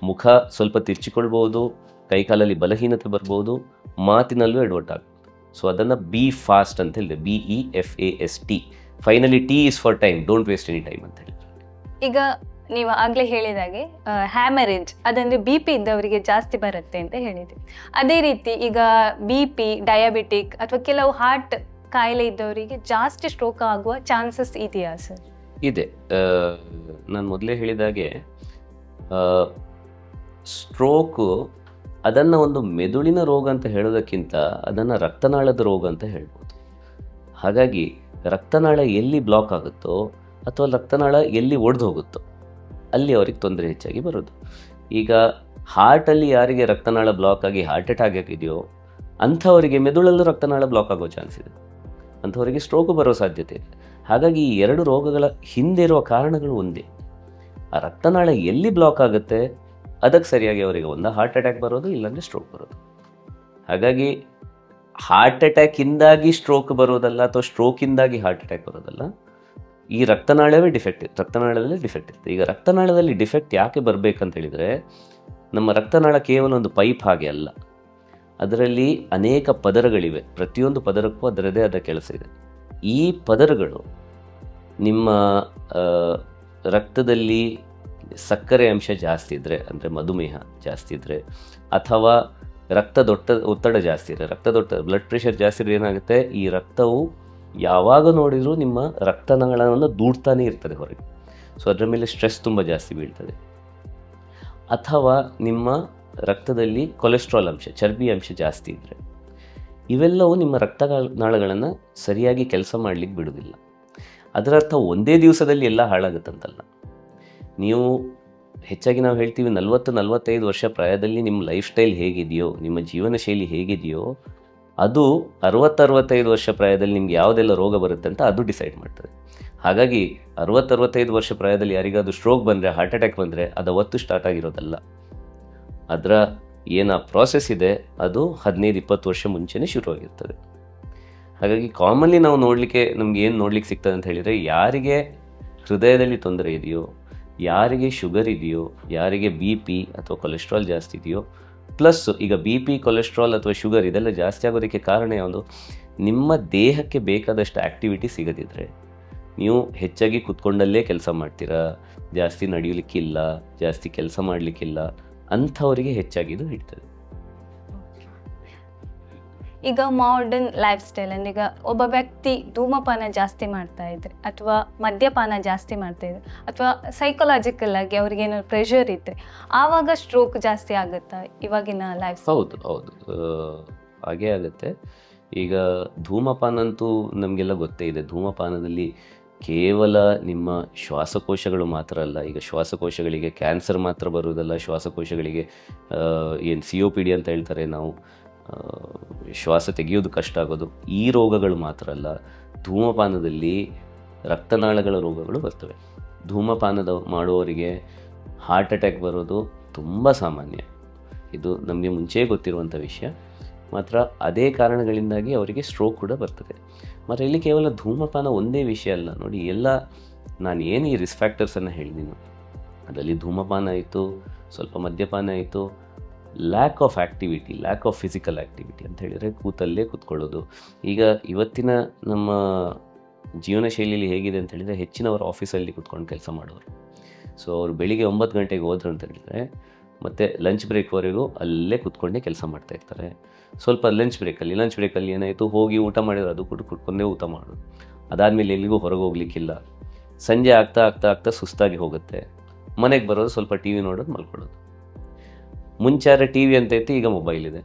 ಮುಖ ಸ್ವಲ್ಪ ತಿರ್ಚಿಕೊಳ್ಬೋದು, ಕೈಕಾಲಲ್ಲಿ ಬಲಹೀನತೆ ಬರ್ಬೋದು, ಮಾತಿನಲ್ಲೂ ಎಡವಟ್ಟಾಗುತ್ತೆ. ಸೊ ಅದನ್ನು ಬಿ ಫಾಸ್ಟ್ ಅಂತ ಹೇಳಿದೆ, BEFAST. Finally T is for time, don't waste any time ಅಂತ ಹೇಳಿದ್ರು. ಈಗ ನೀವು ಆಗಲೇ ಹೇಳಿದಾಗೆ ಹ್ಯಾಮರೇಜ್ ಅದಂದರೆ BP ಇದ್ದವರಿಗೆ ಜಾಸ್ತಿ ಬರುತ್ತೆ ಅಂತ ಹೇಳಿದ್ರಿ. ಅದೇ ರೀತಿ ಈಗ BP, ಡಯಾಬಿಟಿಕ್ ಅಥವಾ ಕೆಲವು ಹಾರ್ಟ್ ಕಾಯಿಲೆ ಇದ್ದವರಿಗೆ ಜಾಸ್ತಿ ಸ್ಟ್ರೋಕ್ ಆಗುವ ಚಾನ್ಸಸ್ ಇದೆಯಾ ಸರ್? ಇದೆ. ನಾನು ಮೊದಲೇ ಹೇಳಿದಾಗೆ ಸ್ಟ್ರೋಕು ಅದನ್ನು ಒಂದು ಮೆದುಳಿನ ರೋಗ ಅಂತ ಹೇಳೋದಕ್ಕಿಂತ ಅದನ್ನು ರಕ್ತನಾಳದ ರೋಗ ಅಂತ ಹೇಳ್ಬೋದು. ಹಾಗಾಗಿ ರಕ್ತನಾಳ ಎಲ್ಲಿ ಬ್ಲಾಕ್ ಆಗುತ್ತೋ ಅಥವಾ ರಕ್ತನಾಳ ಎಲ್ಲಿ ಒಡೆದು ಹೋಗುತ್ತೋ ಅಲ್ಲಿ ಅವ್ರಿಗೆ ತೊಂದರೆ ಹೆಚ್ಚಾಗಿ ಬರೋದು. ಈಗ ಹಾರ್ಟಲ್ಲಿ ಯಾರಿಗೆ ರಕ್ತನಾಳ ಬ್ಲಾಕ್ ಆಗಿ ಹಾರ್ಟ್ ಅಟ್ಯಾಕ್ ಆಗಿದೆಯೋ ಅಂಥವರಿಗೆ ಮೆದುಳಲ್ಲೂ ರಕ್ತನಾಳ ಬ್ಲಾಕ್ ಆಗೋ ಚಾನ್ಸ್ ಇದೆ, ಅಂಥವರಿಗೆ ಸ್ಟ್ರೋಕು ಬರೋ ಸಾಧ್ಯತೆ ಇದೆ. ಹಾಗಾಗಿ ಈ 2 ರೋಗಗಳ ಹಿಂದೆ ಇರುವ ಕಾರಣಗಳು ಒಂದೇ. ಆ ರಕ್ತನಾಳ ಎಲ್ಲಿ ಬ್ಲಾಕ್ ಆಗುತ್ತೆ ಅದಕ್ಕೆ ಸರಿಯಾಗಿ ಅವರಿಗೆ ಒಂದು ಹಾರ್ಟ್ ಅಟ್ಯಾಕ್ ಬರೋದು, ಇಲ್ಲಾಂದರೆ ಸ್ಟ್ರೋಕ್ ಬರೋದು. ಹಾಗಾಗಿ ಹಾರ್ಟ್ ಅಟ್ಯಾಕಿಂದಾಗಿ ಸ್ಟ್ರೋಕ್ ಬರೋದಲ್ಲ ಅಥವಾ ಸ್ಟ್ರೋಕಿಂದಾಗಿ ಹಾರ್ಟ್ ಅಟ್ಯಾಕ್ ಬರೋದಲ್ಲ, ಈ ರಕ್ತನಾಳವೇ ರಕ್ತನಾಳದಲ್ಲಿ ಡಿಫೆಕ್ಟ್ ಇರುತ್ತೆ. ಈಗ ರಕ್ತನಾಳದಲ್ಲಿ ಡಿಫೆಕ್ಟ್ ಯಾಕೆ ಬರಬೇಕಂತ ಹೇಳಿದರೆ, ನಮ್ಮ ರಕ್ತನಾಳ ಕೇವಲ ಒಂದು ಪೈಪ್ ಹಾಗೆ ಅಲ್ಲ, ಅದರಲ್ಲಿ ಅನೇಕ ಪದರಗಳಿವೆ, ಪ್ರತಿಯೊಂದು ಪದರಕ್ಕೂ ಅದರದೇ ಆದ ಕೆಲಸ ಇದೆ. ಈ ಪದರಗಳು ನಿಮ್ಮ ರಕ್ತದಲ್ಲಿ ಸಕ್ಕರೆ ಅಂಶ ಜಾಸ್ತಿ ಇದ್ದರೆ, ಅಂದರೆ ಮಧುಮೇಹ ಜಾಸ್ತಿ ಇದ್ದರೆ, ಅಥವಾ ಒತ್ತಡ ಜಾಸ್ತಿ ಇದ್ದರೆ, ಬ್ಲಡ್ ಪ್ರೆಷರ್ ಜಾಸ್ತಿ ಇದ್ದರೆ ಏನಾಗುತ್ತೆ, ಈ ರಕ್ತವು ಯಾವಾಗ ನೋಡಿದರೂ ನಿಮ್ಮ ರಕ್ತನಾಳವನ್ನು ದೂಡ್ತಾನೆ ಇರ್ತದೆ ಹೊರಗೆ. ಸೊ ಅದರ ಮೇಲೆ ಸ್ಟ್ರೆಸ್ ತುಂಬ ಜಾಸ್ತಿ ಬೀಳ್ತದೆ. ಅಥವಾ ನಿಮ್ಮ ರಕ್ತದಲ್ಲಿ ಕೊಲೆಸ್ಟ್ರಾಲ್ ಅಂಶ, ಚರ್ಬಿ ಅಂಶ ಜಾಸ್ತಿ ಇದ್ದರೆ, ಇವೆಲ್ಲವೂ ನಿಮ್ಮ ರಕ್ತನಾಳಗಳನ್ನು ಸರಿಯಾಗಿ ಕೆಲಸ ಮಾಡಲಿಕ್ಕೆ ಬಿಡೋದಿಲ್ಲ. ಅದರರ್ಥ ಒಂದೇ ದಿವಸದಲ್ಲಿ ಎಲ್ಲ ಹಾಳಾಗುತ್ತಂತಲ್ಲ. ನೀವು ಹೆಚ್ಚಾಗಿ ನಾವು ಹೇಳ್ತೀವಿ 40-45 ವರ್ಷ ಪ್ರಾಯದಲ್ಲಿ ನಿಮ್ಮ ಲೈಫ್ ಸ್ಟೈಲ್ ಹೇಗಿದೆಯೋ, ನಿಮ್ಮ ಜೀವನ ಶೈಲಿ ಹೇಗಿದೆಯೋ, ಅದು 60-65 ವರ್ಷ ಪ್ರಾಯದಲ್ಲಿ ನಿಮ್ಗೆ ಯಾವುದೆಲ್ಲ ರೋಗ ಬರುತ್ತೆ ಅಂತ ಅದು ಡಿಸೈಡ್ ಮಾಡ್ತದೆ. ಹಾಗಾಗಿ 60-65 ವರ್ಷ ಪ್ರಾಯದಲ್ಲಿ ಯಾರಿಗಾದ್ರೂ ಸ್ಟ್ರೋಕ್ ಬಂದರೆ, ಹಾರ್ಟ್ ಅಟ್ಯಾಕ್ ಬಂದರೆ ಅದು ಅವತ್ತು ಸ್ಟಾರ್ಟ್ ಆಗಿರೋದಲ್ಲ. ಅದರ ಏನು ಪ್ರಾಸೆಸ್ ಇದೆ ಅದು 15-20 ವರ್ಷ ಮುಂಚೆನೇ ಶುರುವಾಗಿರ್ತದೆ. ಹಾಗಾಗಿ ಕಾಮನ್ಲಿ ನಾವು ನಮ್ಗೆ ಏನು ನೋಡ್ಲಿಕ್ಕೆ ಸಿಗ್ತದೆ ಅಂತ ಹೇಳಿದರೆ, ಯಾರಿಗೆ ಹೃದಯದಲ್ಲಿ ತೊಂದರೆ ಇದೆಯೋ, ಯಾರಿಗೆ ಶುಗರ್ ಇದೆಯೋ, ಯಾರಿಗೆ BP ಅಥವಾ ಕೊಲೆಸ್ಟ್ರಾಲ್ ಜಾಸ್ತಿ ಇದೆಯೋ, ಪ್ಲಸ್ ಈಗ BP, ಕೊಲೆಸ್ಟ್ರಾಲ್ ಅಥವಾ ಶುಗರ್ ಇದೆಲ್ಲ ಜಾಸ್ತಿ ಆಗೋದಕ್ಕೆ ಕಾರಣ ಯಾವುದು, ನಿಮ್ಮ ದೇಹಕ್ಕೆ ಬೇಕಾದಷ್ಟು ಆ್ಯಕ್ಟಿವಿಟಿ ಸಿಗದಿದ್ದರೆ, ನೀವು ಹೆಚ್ಚಾಗಿ ಕೂತ್ಕೊಂಡಲ್ಲೇ ಕೆಲಸ ಮಾಡ್ತೀರಾ, ಜಾಸ್ತಿ ನಡೆಯಲಿಕ್ಕಿಲ್ಲ, ಜಾಸ್ತಿ ಕೆಲಸ ಮಾಡಲಿಕ್ಕಿಲ್ಲ, ಅಂಥವರಿಗೆ ಹೆಚ್ಚಾಗಿ ಇದು ಹಿಡ್ತದೆ. ಈಗ ಮಾಡರ್ನ್ ಲೈಫ್ ಸ್ಟೈಲ್ ಅಂದ್ರೆ ಈಗ ಒಬ್ಬ ವ್ಯಕ್ತಿ ಧೂಮಪಾನ ಜಾಸ್ತಿ ಮಾಡ್ತಾ ಇದ್ರೆ ಅಥವಾ ಮದ್ಯಪಾನ ಜಾಸ್ತಿ ಮಾಡ್ತಾ ಇದ್ರೆ ಅಥವಾ ಸೈಕಲಾಜಿಕಲ್ ಆಗಿ ಅವ್ರಿಗೆ ಏನಾದ್ರು ಪ್ರೆಷರ್ ಇದ್ರೆ ಆವಾಗ ಸ್ಟ್ರೋಕ್ ಜಾಸ್ತಿ ಆಗುತ್ತಾ ಇವಾಗಿನ ಲೈಫ್? ಹೌದು ಹಾಗೇ ಆಗುತ್ತೆ. ಈಗ ಧೂಮಪಾನ ಅಂತೂ ನಮಗೆಲ್ಲ ಗೊತ್ತೇ ಇದೆ. ಧೂಮಪಾನದಲ್ಲಿ ಕೇವಲ ನಿಮ್ಮ ಶ್ವಾಸಕೋಶಗಳು ಮಾತ್ರ ಅಲ್ಲ, ಈಗ ಶ್ವಾಸಕೋಶಗಳಿಗೆ ಕ್ಯಾನ್ಸರ್ ಮಾತ್ರ ಬರುವುದಲ್ಲ, ಶ್ವಾಸಕೋಶಗಳಿಗೆ ಏನು COPD ಅಂತ ಹೇಳ್ತಾರೆ ನಾವು, ಶ್ವಾಸ ತೆಗೆಯೋದು ಕಷ್ಟ ಆಗೋದು, ಈ ರೋಗಗಳು ಮಾತ್ರ ಅಲ್ಲ, ಧೂಮಪಾನದಲ್ಲಿ ರಕ್ತನಾಳಗಳ ರೋಗಗಳು ಬರ್ತವೆ. ಧೂಮಪಾನದ ಮಾಡುವವರಿಗೆ ಹಾರ್ಟ್ ಅಟ್ಯಾಕ್ ಬರೋದು ತುಂಬ ಸಾಮಾನ್ಯ. ಇದು ನಮಗೆ ಮುಂಚೆ ಗೊತ್ತಿರುವಂಥ ವಿಷಯ. ಮಾತ್ರ ಅದೇ ಕಾರಣಗಳಿಂದಾಗಿ ಅವರಿಗೆ ಸ್ಟ್ರೋಕ್ ಕೂಡ ಬರ್ತದೆ. ಮತ್ತು ಇಲ್ಲಿ ಕೇವಲ ಧೂಮಪಾನ ಒಂದೇ ವಿಷಯ ಅಲ್ಲ ನೋಡಿ, ಎಲ್ಲ ನಾನು ಏನು ಈ ರಿಸ್ಕ್ ಫ್ಯಾಕ್ಟರ್ಸನ್ನು ಹೇಳಿದ್ದೀನಿ ಅದರಲ್ಲಿ ಧೂಮಪಾನ ಆಯಿತು, ಸ್ವಲ್ಪ ಮದ್ಯಪಾನ ಆಯಿತು, lack of activity, lack of physical activity ಅಂತ ಹೇಳಿದರೆ ಕೂತಲ್ಲೇ ಕೂತ್ಕೊಳ್ಳೋದು. ಈಗ ಇವತ್ತಿನ ನಮ್ಮ ಜೀವನ ಶೈಲಿಯಲ್ಲಿ ಹೇಗಿದೆ ಅಂತ ಹೇಳಿದರೆ, ಹೆಚ್ಚಿನವರು ಆಫೀಸಲ್ಲಿ ಕೂತ್ಕೊಂಡು ಕೆಲಸ ಮಾಡೋರು. ಸೊ ಅವರು ಬೆಳಿಗ್ಗೆ 9 ಗಂಟೆಗೆ ಹೋದ್ರು ಅಂತ ಹೇಳಿದರೆ ಮತ್ತು ಲಂಚ್ ಬ್ರೇಕ್ವರೆಗೂ ಅಲ್ಲೇ ಕೂತ್ಕೊಂಡೇ ಕೆಲಸ ಮಾಡ್ತಾಯಿರ್ತಾರೆ. ಸ್ವಲ್ಪ ಲಂಚ್ ಬ್ರೇಕಲ್ಲಿ ಏನಾಯಿತು, ಹೋಗಿ ಊಟ ಮಾಡಿದ್ರೆ ಅದು ಕುಟ್ಕೊಂಡೇ ಊಟ ಮಾಡೋದು. ಅದಾದಮೇಲೆ ಎಲ್ಲಿಗೂ ಹೊರಗೆ ಹೋಗ್ಲಿಕ್ಕಿಲ್ಲ. ಸಂಜೆ ಆಗ್ತಾ ಸುಸ್ತಾಗಿ ಹೋಗುತ್ತೆ. ಮನೆಗೆ ಬರೋದು, ಸ್ವಲ್ಪ ಟಿ ವಿ ನೋಡೋದು, ಮಲ್ಕೊಳ್ಳೋದು. ಮುಂಚಾರೆ ಟಿ ವಿ ಅಂತ ಇತ್ತು, ಈಗ ಮೊಬೈಲ್ ಇದೆ.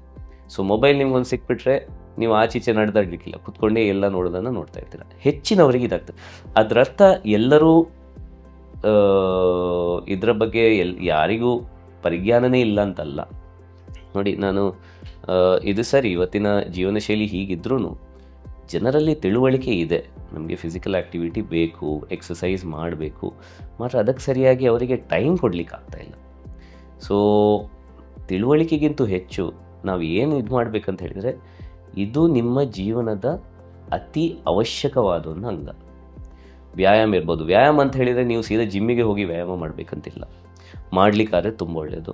ಸೊ ಮೊಬೈಲ್ ನಿಮ್ಗೊಂದು ಸಿಕ್ಬಿಟ್ರೆ ನೀವು ಆಚೀಚೆ ನಡೆದಾಡಲಿಕ್ಕಿಲ್ಲ, ಕೂತ್ಕೊಂಡೇ ಎಲ್ಲ ನೋಡೋದನ್ನು ನೋಡ್ತಾ ಇರ್ತೀರ. ಹೆಚ್ಚಿನವರಿಗೆ ಇದಾಗ್ತದೆ. ಅದರರ್ಥ ಎಲ್ಲರೂ ಇದರ ಬಗ್ಗೆ ಯಾರಿಗೂ ಪರಿಜ್ಞಾನನೇ ಇಲ್ಲ ಅಂತಲ್ಲ ನೋಡಿ. ನಾನು ಇದು ಸರಿ, ಇವತ್ತಿನ ಜೀವನ ಶೈಲಿ ಹೀಗಿದ್ರೂ ಜನರಲ್ಲಿ ತಿಳುವಳಿಕೆ ಇದೆ, ನಮಗೆ ಫಿಸಿಕಲ್ ಆ್ಯಕ್ಟಿವಿಟಿ ಬೇಕು, ಎಕ್ಸಸೈಸ್ ಮಾಡಬೇಕು, ಮಾತ್ರ ಅದಕ್ಕೆ ಸರಿಯಾಗಿ ಅವರಿಗೆ ಟೈಮ್ ಕೊಡಲಿಕ್ಕೆ ಆಗ್ತಾಯಿಲ್ಲ. ಸೊ ತಿಳುವಳಿಕೆಗಿಂತೂ ಹೆಚ್ಚು ನಾವು ಏನು ಇದು ಮಾಡಬೇಕಂತ ಹೇಳಿದರೆ, ಇದು ನಿಮ್ಮ ಜೀವನದ ಅತಿ ಅವಶ್ಯಕವಾದ ಒಂದು ಅಂಗ. ವ್ಯಾಯಾಮ ಇರ್ಬೋದು. ವ್ಯಾಯಾಮ ಅಂತ ಹೇಳಿದರೆ ನೀವು ಸೀದಾ ಜಿಮ್ಮಿಗೆ ಹೋಗಿ ವ್ಯಾಯಾಮ ಮಾಡಬೇಕಂತಿಲ್ಲ, ಮಾಡಲಿಕ್ಕಾದ್ರೆ ತುಂಬ ಒಳ್ಳೆಯದು.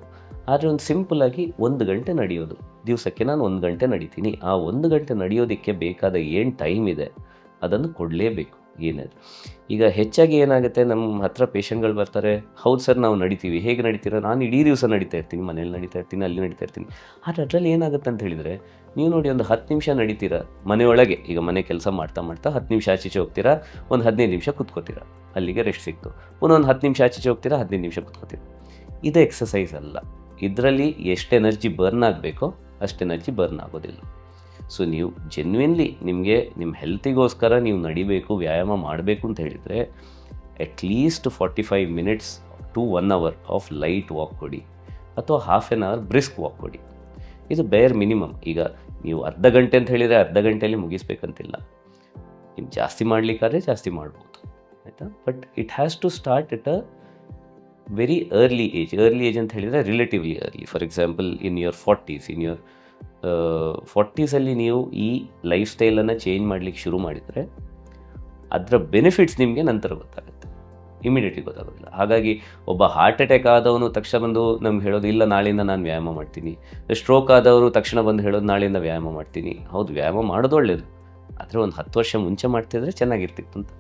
ಆದರೆ ಒಂದು ಸಿಂಪಲ್ಲಾಗಿ 1 ಗಂಟೆ ನಡೆಯೋದು, ದಿವಸಕ್ಕೆ ನಾನು 1 ಗಂಟೆ ನಡೀತೀನಿ, ಆ 1 ಗಂಟೆ ನಡೆಯೋದಕ್ಕೆ ಬೇಕಾದ ಏನು ಟೈಮ್ ಇದೆ ಅದನ್ನು ಕೊಡಲೇಬೇಕು. ಏನಾದ್ರು ಈಗ ಹೆಚ್ಚಾಗಿ ಏನಾಗುತ್ತೆ, ನಮ್ಮ ಹತ್ರ ಪೇಷಂಟ್ಗಳು ಬರ್ತಾರೆ, ಹೌದು ಸರ್ ನಾವು ನಡಿತೀವಿ. ಹೇಗೆ ನಡೀತೀರ? ನಾನು ಇಡೀ ದಿವಸ ನಡೀತಾ ಇರ್ತೀನಿ, ಮನೇಲಿ ನಡೀತಾ ಇರ್ತೀನಿ, ಅಲ್ಲಿ ನಡೀತಾ ಇರ್ತೀನಿ. ಆದರೆ ಅದರಲ್ಲಿ ಏನಾಗುತ್ತೆ ಅಂತ ಹೇಳಿದರೆ, ನೀವು ನೋಡಿ ಒಂದು 10 ನಿಮಿಷ ನಡೀತೀರಾ ಮನೆಯೊಳಗೆ, ಈಗ ಮನೆ ಕೆಲಸ ಮಾಡ್ತಾ 10 ನಿಮಿಷ ಆಚೀಚೆ ಹೋಗ್ತೀರಾ, ಒಂದು 15 ನಿಮಿಷ ಕೂತ್ಕೋತೀರಾ, ಅಲ್ಲಿಗೆ ರೆಸ್ಟ್ ಸಿಕ್ತು. ಪುನಃ ಒಂದು 10 ನಿಮಿಷ ಆಚೀಚೆ ಹೋಗ್ತೀರಾ, 15 ನಿಮಿಷ ಕೂತ್ಕೋತೀರಾ. ಇದು ಎಕ್ಸಸೈಸ್ ಅಲ್ಲ. ಇದರಲ್ಲಿ ಎಷ್ಟು ಎನರ್ಜಿ ಬರ್ನ್ ಆಗಬೇಕೋ ಅಷ್ಟು ಎನರ್ಜಿ ಬರ್ನ್ ಆಗೋದಿಲ್ಲ. ಸೊ ನೀವು ಜೆನ್ವಿನ್ಲಿ ನಿಮಗೆ ನಿಮ್ಮ ಹೆಲ್ತಿಗೋಸ್ಕರ ನೀವು ನಡಿಬೇಕು, ವ್ಯಾಯಾಮ ಮಾಡಬೇಕು ಅಂತ ಹೇಳಿದರೆ at least 45 minutes to 1 hour of light walk ಕೊಡಿ, ಅಥವಾ half an hour brisk walk ಕೊಡಿ. ಇದು ಬೇರ್ ಮಿನಿಮಮ್. ಈಗ ನೀವು ಅರ್ಧ ಗಂಟೆ ಅಂತ ಹೇಳಿದರೆ ಅರ್ಧ ಗಂಟೆಯಲ್ಲಿ ಮುಗಿಸ್ಬೇಕಂತಿಲ್ಲ, ನೀವು ಜಾಸ್ತಿ ಮಾಡಲಿಕ್ಕಾದ್ರೆ ಜಾಸ್ತಿ ಮಾಡ್ಬೋದು, ಆಯಿತಾ. But it has to start at a very early age ಅಂತ ಹೇಳಿದರೆ relatively early. For example in your 40s ನೀವು ಈ ಲೈಫ್ ಸ್ಟೈಲನ್ನು ಚೇಂಜ್ ಮಾಡಲಿಕ್ಕೆ ಶುರು ಮಾಡಿದರೆ ಅದರ ಬೆನಿಫಿಟ್ಸ್ ನಿಮಗೆ ನಂತರ ಗೊತ್ತಾಗುತ್ತೆ, ಇಮಿಡಿಯೇಟ್ಲಿ ಗೊತ್ತಾಗೋದಿಲ್ಲ. ಹಾಗಾಗಿ ಒಬ್ಬ ಹಾರ್ಟ್ ಅಟ್ಯಾಕ್ ಆದವನು ತಕ್ಷಣ ಬಂದು ನಮ್ಗೆ ಹೇಳೋದು ಇಲ್ಲ ನಾಳೆಯಿಂದ ನಾನು ವ್ಯಾಯಾಮ ಮಾಡ್ತೀನಿ, ಸ್ಟ್ರೋಕ್ ಆದವರು ತಕ್ಷಣ ಬಂದು ಹೇಳೋದು ನಾಳೆಯಿಂದ ವ್ಯಾಯಾಮ ಮಾಡ್ತೀನಿ. ಹೌದು, ವ್ಯಾಯಾಮ ಮಾಡೋದು ಒಳ್ಳೆಯದು, ಆದರೆ ಒಂದು 10 ವರ್ಷ ಮುಂಚೆ ಮಾಡ್ತಿದ್ರೆ ಚೆನ್ನಾಗಿರ್ತಿತ್ತು ಅಂತ.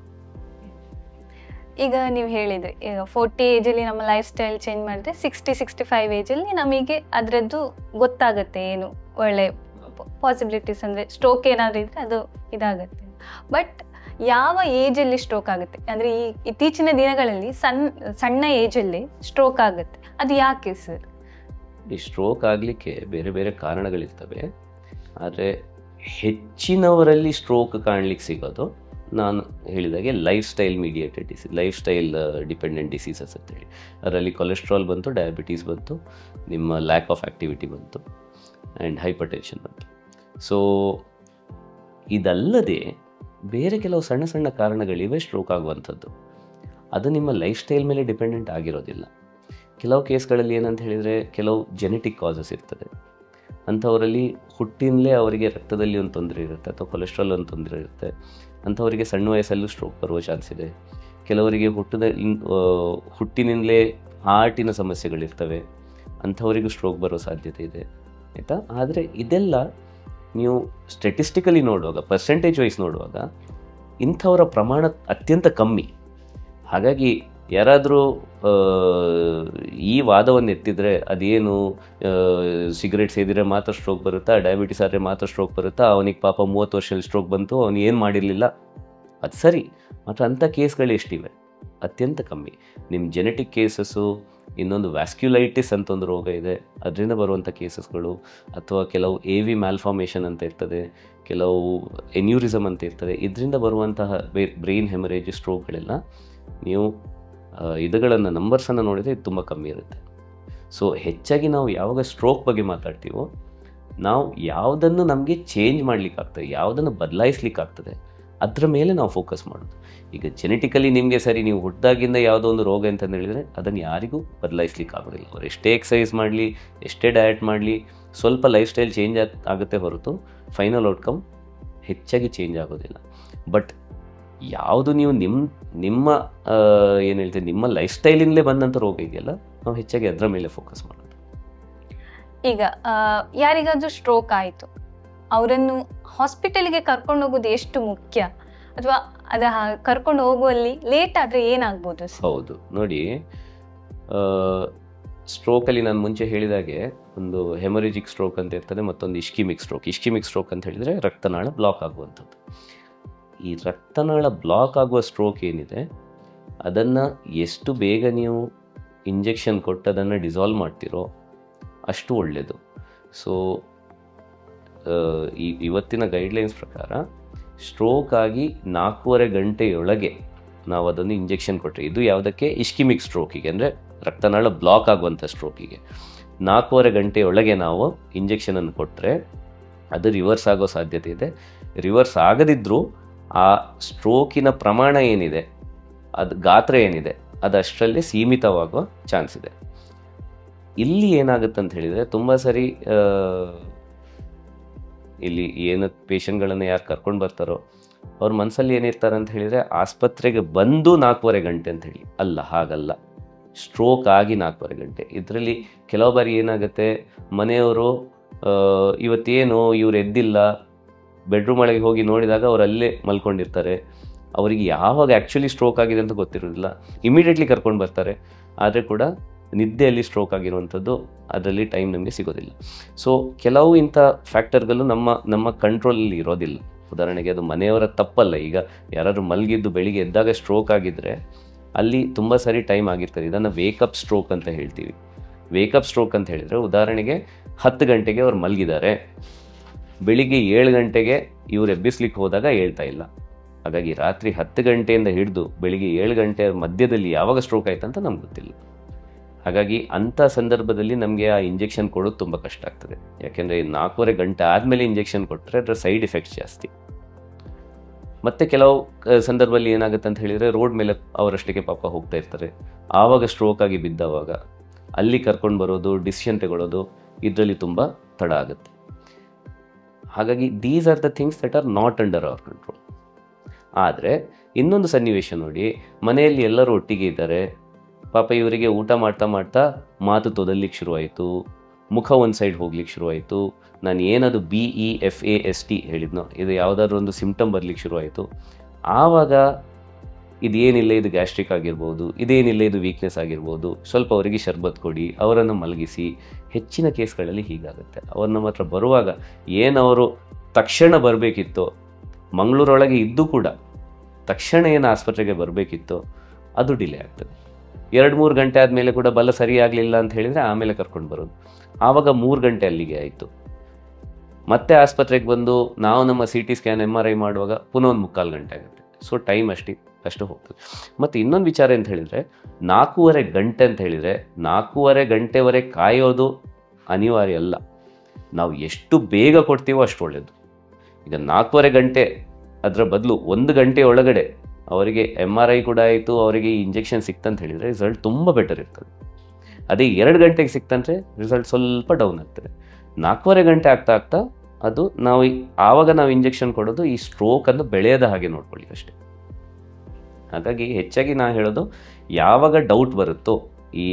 ಈಗ ನೀವು ಹೇಳಿದ್ರಿ, ಈಗ 40 ಏಜಲ್ಲಿ ನಮ್ಮ ಲೈಫ್ ಸ್ಟೈಲ್ ಚೇಂಜ್ ಮಾಡಿದ್ರೆ 60-65 ಏಜಲ್ಲಿ ನಮಗೆ ಅದರದ್ದು ಗೊತ್ತಾಗುತ್ತೆ, ಏನು ಒಳ್ಳೆ ಪಾಸಿಬಿಲಿಟೀಸ್ ಅಂದರೆ ಸ್ಟ್ರೋಕ್ ಏನಾದರೂ ಇದ್ದರೆ ಅದು ಇದಾಗುತ್ತೆ. ಬಟ್ ಯಾವ ಏಜಲ್ಲಿ ಸ್ಟ್ರೋಕ್ ಆಗುತ್ತೆ ಅಂದರೆ, ಈ ಇತ್ತೀಚಿನ ದಿನಗಳಲ್ಲಿ ಸಣ್ಣ ಏಜಲ್ಲಿ ಸ್ಟ್ರೋಕ್ ಆಗುತ್ತೆ, ಅದು ಯಾಕೆ ಸರ್? ಈ ಸ್ಟ್ರೋಕ್ ಆಗಲಿಕ್ಕೆ ಬೇರೆ ಬೇರೆ ಕಾರಣಗಳಿರ್ತವೆ. ಆದರೆ ಹೆಚ್ಚಿನವರಲ್ಲಿ ಸ್ಟ್ರೋಕ್ ಕಾಣಲಿಕ್ಕೆ ಸಿಗೋದು ನಾನು ಹೇಳಿದಾಗೆ life style mediated disease, life style dependent diseases ಅಂತೇಳಿ. ಅದರಲ್ಲಿ ಕೊಲೆಸ್ಟ್ರಾಲ್ ಬಂತು, ಡಯಾಬಿಟೀಸ್ ಬಂತು, ನಿಮ್ಮ ಲ್ಯಾಕ್ ಆಫ್ ಆ್ಯಕ್ಟಿವಿಟಿ ಬಂತು, ಆ್ಯಂಡ್ ಹೈಪರ್ ಟೆನ್ಷನ್ ಬಂತು. ಸೊ ಇದಲ್ಲದೆ ಬೇರೆ ಕೆಲವು ಸಣ್ಣ ಸಣ್ಣ ಕಾರಣಗಳಿವೆ ಸ್ಟ್ರೋಕ್ ಆಗುವಂಥದ್ದು. ಅದು ನಿಮ್ಮ ಲೈಫ್ ಸ್ಟೈಲ್ ಮೇಲೆ ಡಿಪೆಂಡೆಂಟ್ ಆಗಿರೋದಿಲ್ಲ. ಕೆಲವು ಕೇಸ್ಗಳಲ್ಲಿ ಏನಂತ ಹೇಳಿದರೆ, ಕೆಲವು ಜೆನೆಟಿಕ್ ಕಾಸಸ್ ಇರ್ತದೆ. ಅಂಥವರಲ್ಲಿ ಹುಟ್ಟಿನಲ್ಲೇ ಅವರಿಗೆ ರಕ್ತದಲ್ಲಿ ಒಂದು ತೊಂದರೆ ಇರುತ್ತೆ, ಅಥವಾ ಕೊಲೆಸ್ಟ್ರಾಲ್ ಒಂದು ತೊಂದರೆ ಇರುತ್ತೆ. ಅಂಥವರಿಗೆ ಸಣ್ಣ ವಯಸ್ಸಲ್ಲೂ ಸ್ಟ್ರೋಕ್ ಬರುವ ಚಾನ್ಸ್ ಇದೆ. ಕೆಲವರಿಗೆ ಹುಟ್ಟಿನಿಂದಲೇ ಹಾರ್ಟಿನ ಸಮಸ್ಯೆಗಳಿರ್ತವೆ, ಅಂಥವರಿಗೂ ಸ್ಟ್ರೋಕ್ ಬರೋ ಸಾಧ್ಯತೆ ಇದೆ, ಆಯಿತಾ. ಆದರೆ ಇದೆಲ್ಲ ನೀವು ಸ್ಟ್ಯಾಟಿಸ್ಟಿಕಲಿ ನೋಡುವಾಗ, ಪರ್ಸೆಂಟೇಜ್ ವೈಸ್ ನೋಡುವಾಗ ಇಂಥವರ ಪ್ರಮಾಣ ಅತ್ಯಂತ ಕಮ್ಮಿ. ಹಾಗಾಗಿ ಯಾರಾದರೂ ಈ ವಾದವನ್ನು ಎತ್ತಿದರೆ, ಅದೇನು ಸಿಗರೇಟ್ ಸೇದಿದ್ರೆ ಮಾತ್ರ ಸ್ಟ್ರೋಕ್ ಬರುತ್ತಾ, ಡಯಾಬಿಟಿಸ್ ಆದರೆ ಮಾತ್ರ ಸ್ಟ್ರೋಕ್ ಬರುತ್ತಾ, ಅವನಿಗೆ ಪಾಪ 30 ವರ್ಷದಲ್ಲಿ ಸ್ಟ್ರೋಕ್ ಬಂತು, ಅವನು ಏನು ಮಾಡಿರಲಿಲ್ಲ, ಅದು ಸರಿ. ಮಾತ್ರ ಅಂಥ ಕೇಸ್ಗಳು ಎಷ್ಟಿವೆ? ಅತ್ಯಂತ ಕಮ್ಮಿ. ನಿಮ್ಮ ಜೆನೆಟಿಕ್ ಕೇಸಸ್ಸು ಇನ್ನೊಂದು ವ್ಯಾಸ್ಕ್ಯುಲೈಟಿಸ್ ಅಂತ ಒಂದು ರೋಗ ಇದೆ, ಅದರಿಂದ ಬರುವಂಥ ಕೇಸಸ್ಗಳು, ಅಥವಾ ಕೆಲವು AV ಮ್ಯಾಲ್ಫಾರ್ಮೇಷನ್ ಅಂತ ಇರ್ತದೆ, ಕೆಲವು ಎನ್ಯೂರಿಸಮ್ ಅಂತ ಇರ್ತದೆ, ಇದರಿಂದ ಬರುವಂತಹ ಬ್ರೈನ್ ಹೆಮರೇಜ್, ಸ್ಟ್ರೋಕ್ಗಳೆಲ್ಲ ನೀವು ಇದುಗಳನ್ನು ನಂಬರ್ಸನ್ನು ನೋಡಿದರೆ ಇದು ತುಂಬ ಕಮ್ಮಿ ಇರುತ್ತೆ. ಸೊ ಹೆಚ್ಚಾಗಿ ನಾವು ಯಾವಾಗ ಸ್ಟ್ರೋಕ್ ಬಗ್ಗೆ ಮಾತಾಡ್ತೀವೋ ನಾವು ಯಾವುದನ್ನು ನಮಗೆ ಚೇಂಜ್ ಮಾಡಲಿಕ್ಕಾಗ್ತದೆ, ಯಾವುದನ್ನು ಬದಲಾಯಿಸ್ಲಿಕ್ಕಾಗ್ತದೆ ಅದರ ಮೇಲೆ ನಾವು ಫೋಕಸ್ ಮಾಡೋದು. ಈಗ ಜೆನೆಟಿಕಲಿ ನಿಮಗೆ ಸರಿ, ನೀವು ಹುಟ್ಟಿದಾಗಿಂದ ಯಾವುದೋ ಒಂದು ರೋಗ ಅಂತಂದು ಹೇಳಿದರೆ ಅದನ್ನು ಯಾರಿಗೂ ಬದಲಾಯಿಸ್ಲಿಕ್ಕೆ ಆಗೋದಿಲ್ಲ. ಅವ್ರು ಎಷ್ಟೇ ಎಕ್ಸಸೈಸ್ ಮಾಡಲಿ, ಎಷ್ಟೇ ಡಯಟ್ ಮಾಡಲಿ, ಸ್ವಲ್ಪ ಲೈಫ್ ಸ್ಟೈಲ್ ಚೇಂಜ್ ಆಗುತ್ತೆ ಹೊರತು ಫೈನಲ್ ಔಟ್ಕಮ್ ಹೆಚ್ಚಾಗಿ ಚೇಂಜ್ ಆಗೋದಿಲ್ಲ. ಬಟ್ ಯಾವುದು ನೀವು ನಿಮ್ಮ ಏನು ಹೇಳ್ತೀವಿ, ನಿಮ್ಮ ಲೈಫ್ ಸ್ಟೈಲಿಂದಲೇ ಬಂದಂಥ ರೋಗ ಇದೆಯಲ್ಲ, ನಾವು ಹೆಚ್ಚಾಗಿ ಅದರ ಮೇಲೆ ಫೋಕಸ್ ಮಾಡೋದು. ಈಗ ಯಾರಿಗಾದ್ರೂ ಸ್ಟ್ರೋಕ್ ಆಯಿತು, ಅವರನ್ನು ಹಾಸ್ಪಿಟಲ್ಗೆ ಕರ್ಕೊಂಡು ಹೋಗೋದು ಎಷ್ಟು ಮುಖ್ಯ, ಅಥವಾ ಕರ್ಕೊಂಡು ಹೋಗುವಲ್ಲಿ ಲೇಟ್ ಆದರೆ ಏನಾಗ್ಬೋದು? ಹೌದು ನೋಡಿ, ಸ್ಟ್ರೋಕಲ್ಲಿ ನಾನು ಮುಂಚೆ ಹೇಳಿದಾಗೆ ಒಂದು ಹೆಮರೇಜಿಕ್ ಸ್ಟ್ರೋಕ್ ಅಂತ ಇರ್ತದೆ, ಮತ್ತೊಂದು ಇಸ್ಕಿಮಿಕ್ ಸ್ಟ್ರೋಕ್. ಇಸ್ಕಿಮಿಕ್ ಸ್ಟ್ರೋಕ್ ಅಂತ ಹೇಳಿದರೆ ರಕ್ತನಾಳ ಬ್ಲಾಕ್ ಆಗುವಂಥದ್ದು. ಈ ರಕ್ತನಾಳ ಬ್ಲಾಕ್ ಆಗುವ ಸ್ಟ್ರೋಕ್ ಏನಿದೆ ಅದನ್ನು ಎಷ್ಟು ಬೇಗ ನೀವು ಇಂಜೆಕ್ಷನ್ ಕೊಟ್ಟು ಅದನ್ನು ಡಿಸಾಲ್ವ್ ಮಾಡ್ತೀರೋ ಅಷ್ಟು ಒಳ್ಳೆಯದು. ಸೊ ಇವತ್ತಿನ ಗೈಡ್ಲೈನ್ಸ್ ಪ್ರಕಾರ ಸ್ಟ್ರೋಕ್ ಆಗಿ 4.5 ಗಂಟೆಯೊಳಗೆ ನಾವು ಅದನ್ನು ಇಂಜೆಕ್ಷನ್ ಕೊಟ್ಟರೆ, ಇದು ಯಾವುದಕ್ಕೆ, ಇಸ್ಕಿಮಿಕ್ ಸ್ಟ್ರೋಕಿಗೆ, ಅಂದರೆ ರಕ್ತನಾಳ ಬ್ಲಾಕ್ ಆಗುವಂಥ ಸ್ಟ್ರೋಕಿಗೆ 4.5 ಗಂಟೆಯೊಳಗೆ ನಾವು ಇಂಜೆಕ್ಷನನ್ನು ಕೊಟ್ಟರೆ ಅದು ರಿವರ್ಸ್ ಆಗೋ ಸಾಧ್ಯತೆ ಇದೆ. ರಿವರ್ಸ್ ಆಗದಿದ್ದರೂ ಆ ಸ್ಟ್ರೋಕಿನ ಪ್ರಮಾಣ ಏನಿದೆ, ಅದು ಗಾತ್ರ ಏನಿದೆ, ಅದು ಅಷ್ಟರಲ್ಲಿ ಸೀಮಿತವಾಗುವ ಚಾನ್ಸ್ ಇದೆ. ಇಲ್ಲಿ ಏನಾಗುತ್ತೆ ಅಂತ ಹೇಳಿದರೆ, ತುಂಬ ಸರಿ ಇಲ್ಲಿ ಏನು ಪೇಷಂಟ್ಗಳನ್ನು ಯಾರು ಕರ್ಕೊಂಡು ಬರ್ತಾರೋ ಅವ್ರ ಮನಸ್ಸಲ್ಲಿ ಏನಿರ್ತಾರೆ ಅಂತ ಹೇಳಿದರೆ, ಆಸ್ಪತ್ರೆಗೆ ಬಂದು 4.5 ಗಂಟೆ ಅಂತ ಹೇಳಿ. ಅಲ್ಲ, ಹಾಗಲ್ಲ. ಸ್ಟ್ರೋಕ್ ಆಗಿ 4.5 ಗಂಟೆ. ಇದರಲ್ಲಿ ಕೆಲವು ಬಾರಿ ಏನಾಗುತ್ತೆ, ಮನೆಯವರು ಇವತ್ತೇನು ಇವ್ರು ಎದ್ದಿಲ್ಲ, ಬೆಡ್ರೂಮ್ ಒಳಗೆ ಹೋಗಿ ನೋಡಿದಾಗ ಅವ್ರು ಅಲ್ಲೇ ಮಲ್ಕೊಂಡಿರ್ತಾರೆ, ಅವರಿಗೆ ಯಾವಾಗ ಆ್ಯಕ್ಚುಲಿ ಸ್ಟ್ರೋಕ್ ಆಗಿದೆ ಅಂತ ಗೊತ್ತಿರೋದಿಲ್ಲ. ಇಮಿಡಿಯೇಟ್ಲಿ ಕರ್ಕೊಂಡು ಬರ್ತಾರೆ, ಆದರೆ ಕೂಡ ನಿದ್ದೆಯಲ್ಲಿ ಸ್ಟ್ರೋಕ್ ಆಗಿರುವಂಥದ್ದು ಅದರಲ್ಲಿ ಟೈಮ್ ನಮಗೆ ಸಿಗೋದಿಲ್ಲ. ಸೊ ಕೆಲವು ಇಂಥ ಫ್ಯಾಕ್ಟರ್ಗಳು ನಮ್ಮ ಕಂಟ್ರೋಲಲ್ಲಿ ಇರೋದಿಲ್ಲ. ಉದಾಹರಣೆಗೆ ಅದು ಮನೆಯವರ ತಪ್ಪಲ್ಲ. ಈಗ ಯಾರಾದರೂ ಮಲಗಿದ್ದು ಬೆಳಿಗ್ಗೆ ಎದ್ದಾಗ ಸ್ಟ್ರೋಕ್ ಆಗಿದ್ದರೆ ಅಲ್ಲಿ ತುಂಬ ಸರಿ ಟೈಮ್ ಆಗಿರ್ತದೆ. ಇದನ್ನು ವೇಕಪ್ ಸ್ಟ್ರೋಕ್ ಅಂತ ಹೇಳ್ತೀವಿ. ವೇಕಪ್ ಸ್ಟ್ರೋಕ್ ಅಂತ ಹೇಳಿದರೆ, ಉದಾಹರಣೆಗೆ 10 ಗಂಟೆಗೆ ಅವ್ರು ಮಲಗಿದ್ದಾರೆ, ಬೆಳಿಗ್ಗೆ 7 ಗಂಟೆಗೆ ಇವ್ರು ಎಬ್ಬಿಸ್ಲಿಕ್ಕೆ ಹೋದಾಗ ಹೇಳ್ತಾ ಇಲ್ಲ. ಹಾಗಾಗಿ ರಾತ್ರಿ 10 ಗಂಟೆಯಿಂದ ಹಿಡಿದು ಬೆಳಿಗ್ಗೆ 7 ಗಂಟೆ ಮಧ್ಯದಲ್ಲಿ ಯಾವಾಗ ಸ್ಟ್ರೋಕ್ ಆಯ್ತು ಅಂತ ನಮ್ಗೆ ಗೊತ್ತಿಲ್ಲ. ಹಾಗಾಗಿ ಅಂಥ ಸಂದರ್ಭದಲ್ಲಿ ನಮಗೆ ಆ ಇಂಜೆಕ್ಷನ್ ಕೊಡೋದು ತುಂಬ ಕಷ್ಟ ಆಗ್ತದೆ. ಯಾಕೆಂದರೆ 4.5 ಗಂಟೆ ಆದಮೇಲೆ ಇಂಜೆಕ್ಷನ್ ಕೊಟ್ಟರೆ ಅದರ ಸೈಡ್ ಎಫೆಕ್ಟ್ಸ್ ಜಾಸ್ತಿ. ಮತ್ತು ಕೆಲವು ಸಂದರ್ಭದಲ್ಲಿ ಏನಾಗುತ್ತೆ ಅಂತ ಹೇಳಿದರೆ, ರೋಡ್ ಮೇಲೆ ಅವರಷ್ಟಕ್ಕೆ ಪಾಪ ಹೋಗ್ತಾ ಇರ್ತಾರೆ, ಆವಾಗ ಸ್ಟ್ರೋಕ್ ಆಗಿ ಬಿದ್ದವಾಗ ಅಲ್ಲಿ ಕರ್ಕೊಂಡು ಬರೋದು, ಡಿಸಿಷನ್ ತಗೊಳ್ಳೋದು, ಇದರಲ್ಲಿ ತುಂಬ ತಡ ಆಗುತ್ತೆ. ಹಾಗಾಗಿ these are the things that are not under hour control. ಆದರೆ ಇನ್ನೊಂದು ಸನ್ನಿವೇಶ ನೋಡಿ, ಮನೆಯಲ್ಲಿ ಎಲ್ಲರೂ ಒಟ್ಟಿಗೆ ಇದ್ದಾರೆ, ಪಾಪ ಇವರಿಗೆ ಊಟ ಮಾಡ್ತಾ ಮಾಡ್ತಾ ಮಾತು ತೊದಲಿಕ್ಕೆ ಶುರುವಾಯಿತು, ಮುಖ ಒಂದು ಸೈಡ್ ಹೋಗ್ಲಿಕ್ಕೆ ಶುರುವಾಯಿತು. ನಾನು ಏನದು BEFAST ಹೇಳಿದ್ನೋ, ಇದು ಯಾವುದಾದ್ರೂ ಒಂದು ಸಿಂಪ್ಟಮ್ ಬರಲಿಕ್ಕೆ ಶುರುವಾಯಿತು. ಆವಾಗ ಇದೇನಿಲ್ಲ, ಇದು ಗ್ಯಾಸ್ಟ್ರಿಕ್ ಆಗಿರ್ಬೋದು, ಇದೇನಿಲ್ಲ, ಇದು ವೀಕ್ನೆಸ್ ಆಗಿರ್ಬೋದು, ಸ್ವಲ್ಪ ಅವರಿಗೆ ಶರ್ಬತ್ ಕೊಡಿ, ಅವರನ್ನು ಮಲಗಿಸಿ. ಹೆಚ್ಚಿನ ಕೇಸ್ಗಳಲ್ಲಿ ಹೀಗಾಗುತ್ತೆ. ಅವ್ರು ನಮ್ಮ ಹತ್ರ ಬರುವಾಗ ಏನವರು ತಕ್ಷಣ ಬರಬೇಕಿತ್ತೋ, ಮಂಗಳೂರೊಳಗೆ ಇದ್ದು ಕೂಡ ತಕ್ಷಣ ಏನು ಆಸ್ಪತ್ರೆಗೆ ಬರಬೇಕಿತ್ತೋ ಅದು ಡಿಲೇ ಆಗ್ತದೆ. 2-3 ಗಂಟೆ ಆದಮೇಲೆ ಕೂಡ ಬಲ ಸರಿಯಾಗಲಿಲ್ಲ ಅಂತ ಹೇಳಿದರೆ ಆಮೇಲೆ ಕರ್ಕೊಂಡು ಬರೋದು. ಆವಾಗ 3 ಗಂಟೆ ಅಲ್ಲಿಗೆ ಆಯಿತು. ಮತ್ತೆ ಆಸ್ಪತ್ರೆಗೆ ಬಂದು ನಾವು ನಮ್ಮ CT ಸ್ಕ್ಯಾನ್ MRI ಮಾಡುವಾಗ ಪುನಃ ಒಂದು 3/4 ಗಂಟೆ ಆಗುತ್ತೆ. ಸೊ ಟೈಮ್ ಅಷ್ಟು ಹೋಗ್ತದೆ. ಮತ್ತು ಇನ್ನೊಂದು ವಿಚಾರ ಅಂತ ಹೇಳಿದರೆ, 4.5 ಗಂಟೆ ಅಂತ ಹೇಳಿದರೆ 4.5 ಗಂಟೆವರೆಗೆ ಕಾಯೋದು ಅನಿವಾರ್ಯ ಅಲ್ಲ. ನಾವು ಎಷ್ಟು ಬೇಗ ಕೊಡ್ತೀವೋ ಅಷ್ಟು ಒಳ್ಳೆಯದು. ಈಗ 4.5 ಗಂಟೆ ಅದರ ಬದಲು 1 ಗಂಟೆ ಒಳಗಡೆ ಅವರಿಗೆ MRI ಕೂಡ ಆಯಿತು, ಅವರಿಗೆ ಈ ಇಂಜೆಕ್ಷನ್ ಸಿಕ್ತಂತ ಹೇಳಿದರೆ ರಿಸಲ್ಟ್ ತುಂಬ ಬೆಟರ್ ಇರ್ತದೆ. ಅದೇ 2 ಗಂಟೆಗೆ ಸಿಕ್ತಂದರೆ ರಿಸಲ್ಟ್ ಸ್ವಲ್ಪ ಡೌನ್ ಆಗ್ತದೆ. 4.5 ಗಂಟೆ ಆಗ್ತಾ ಅದು ಆವಾಗ ನಾವು ಇಂಜೆಕ್ಷನ್ ಕೊಡೋದು ಈ ಸ್ಟ್ರೋಕನ್ನು ಬೆಳೆಯದ ಹಾಗೆ ನೋಡ್ಕೊಳ್ಳಿ ಅಷ್ಟೇ. ಹಾಗಾಗಿ ಹೆಚ್ಚಾಗಿ ನಾನು ಹೇಳೋದು, ಯಾವಾಗ ಡೌಟ್ ಬರುತ್ತೋ, ಈ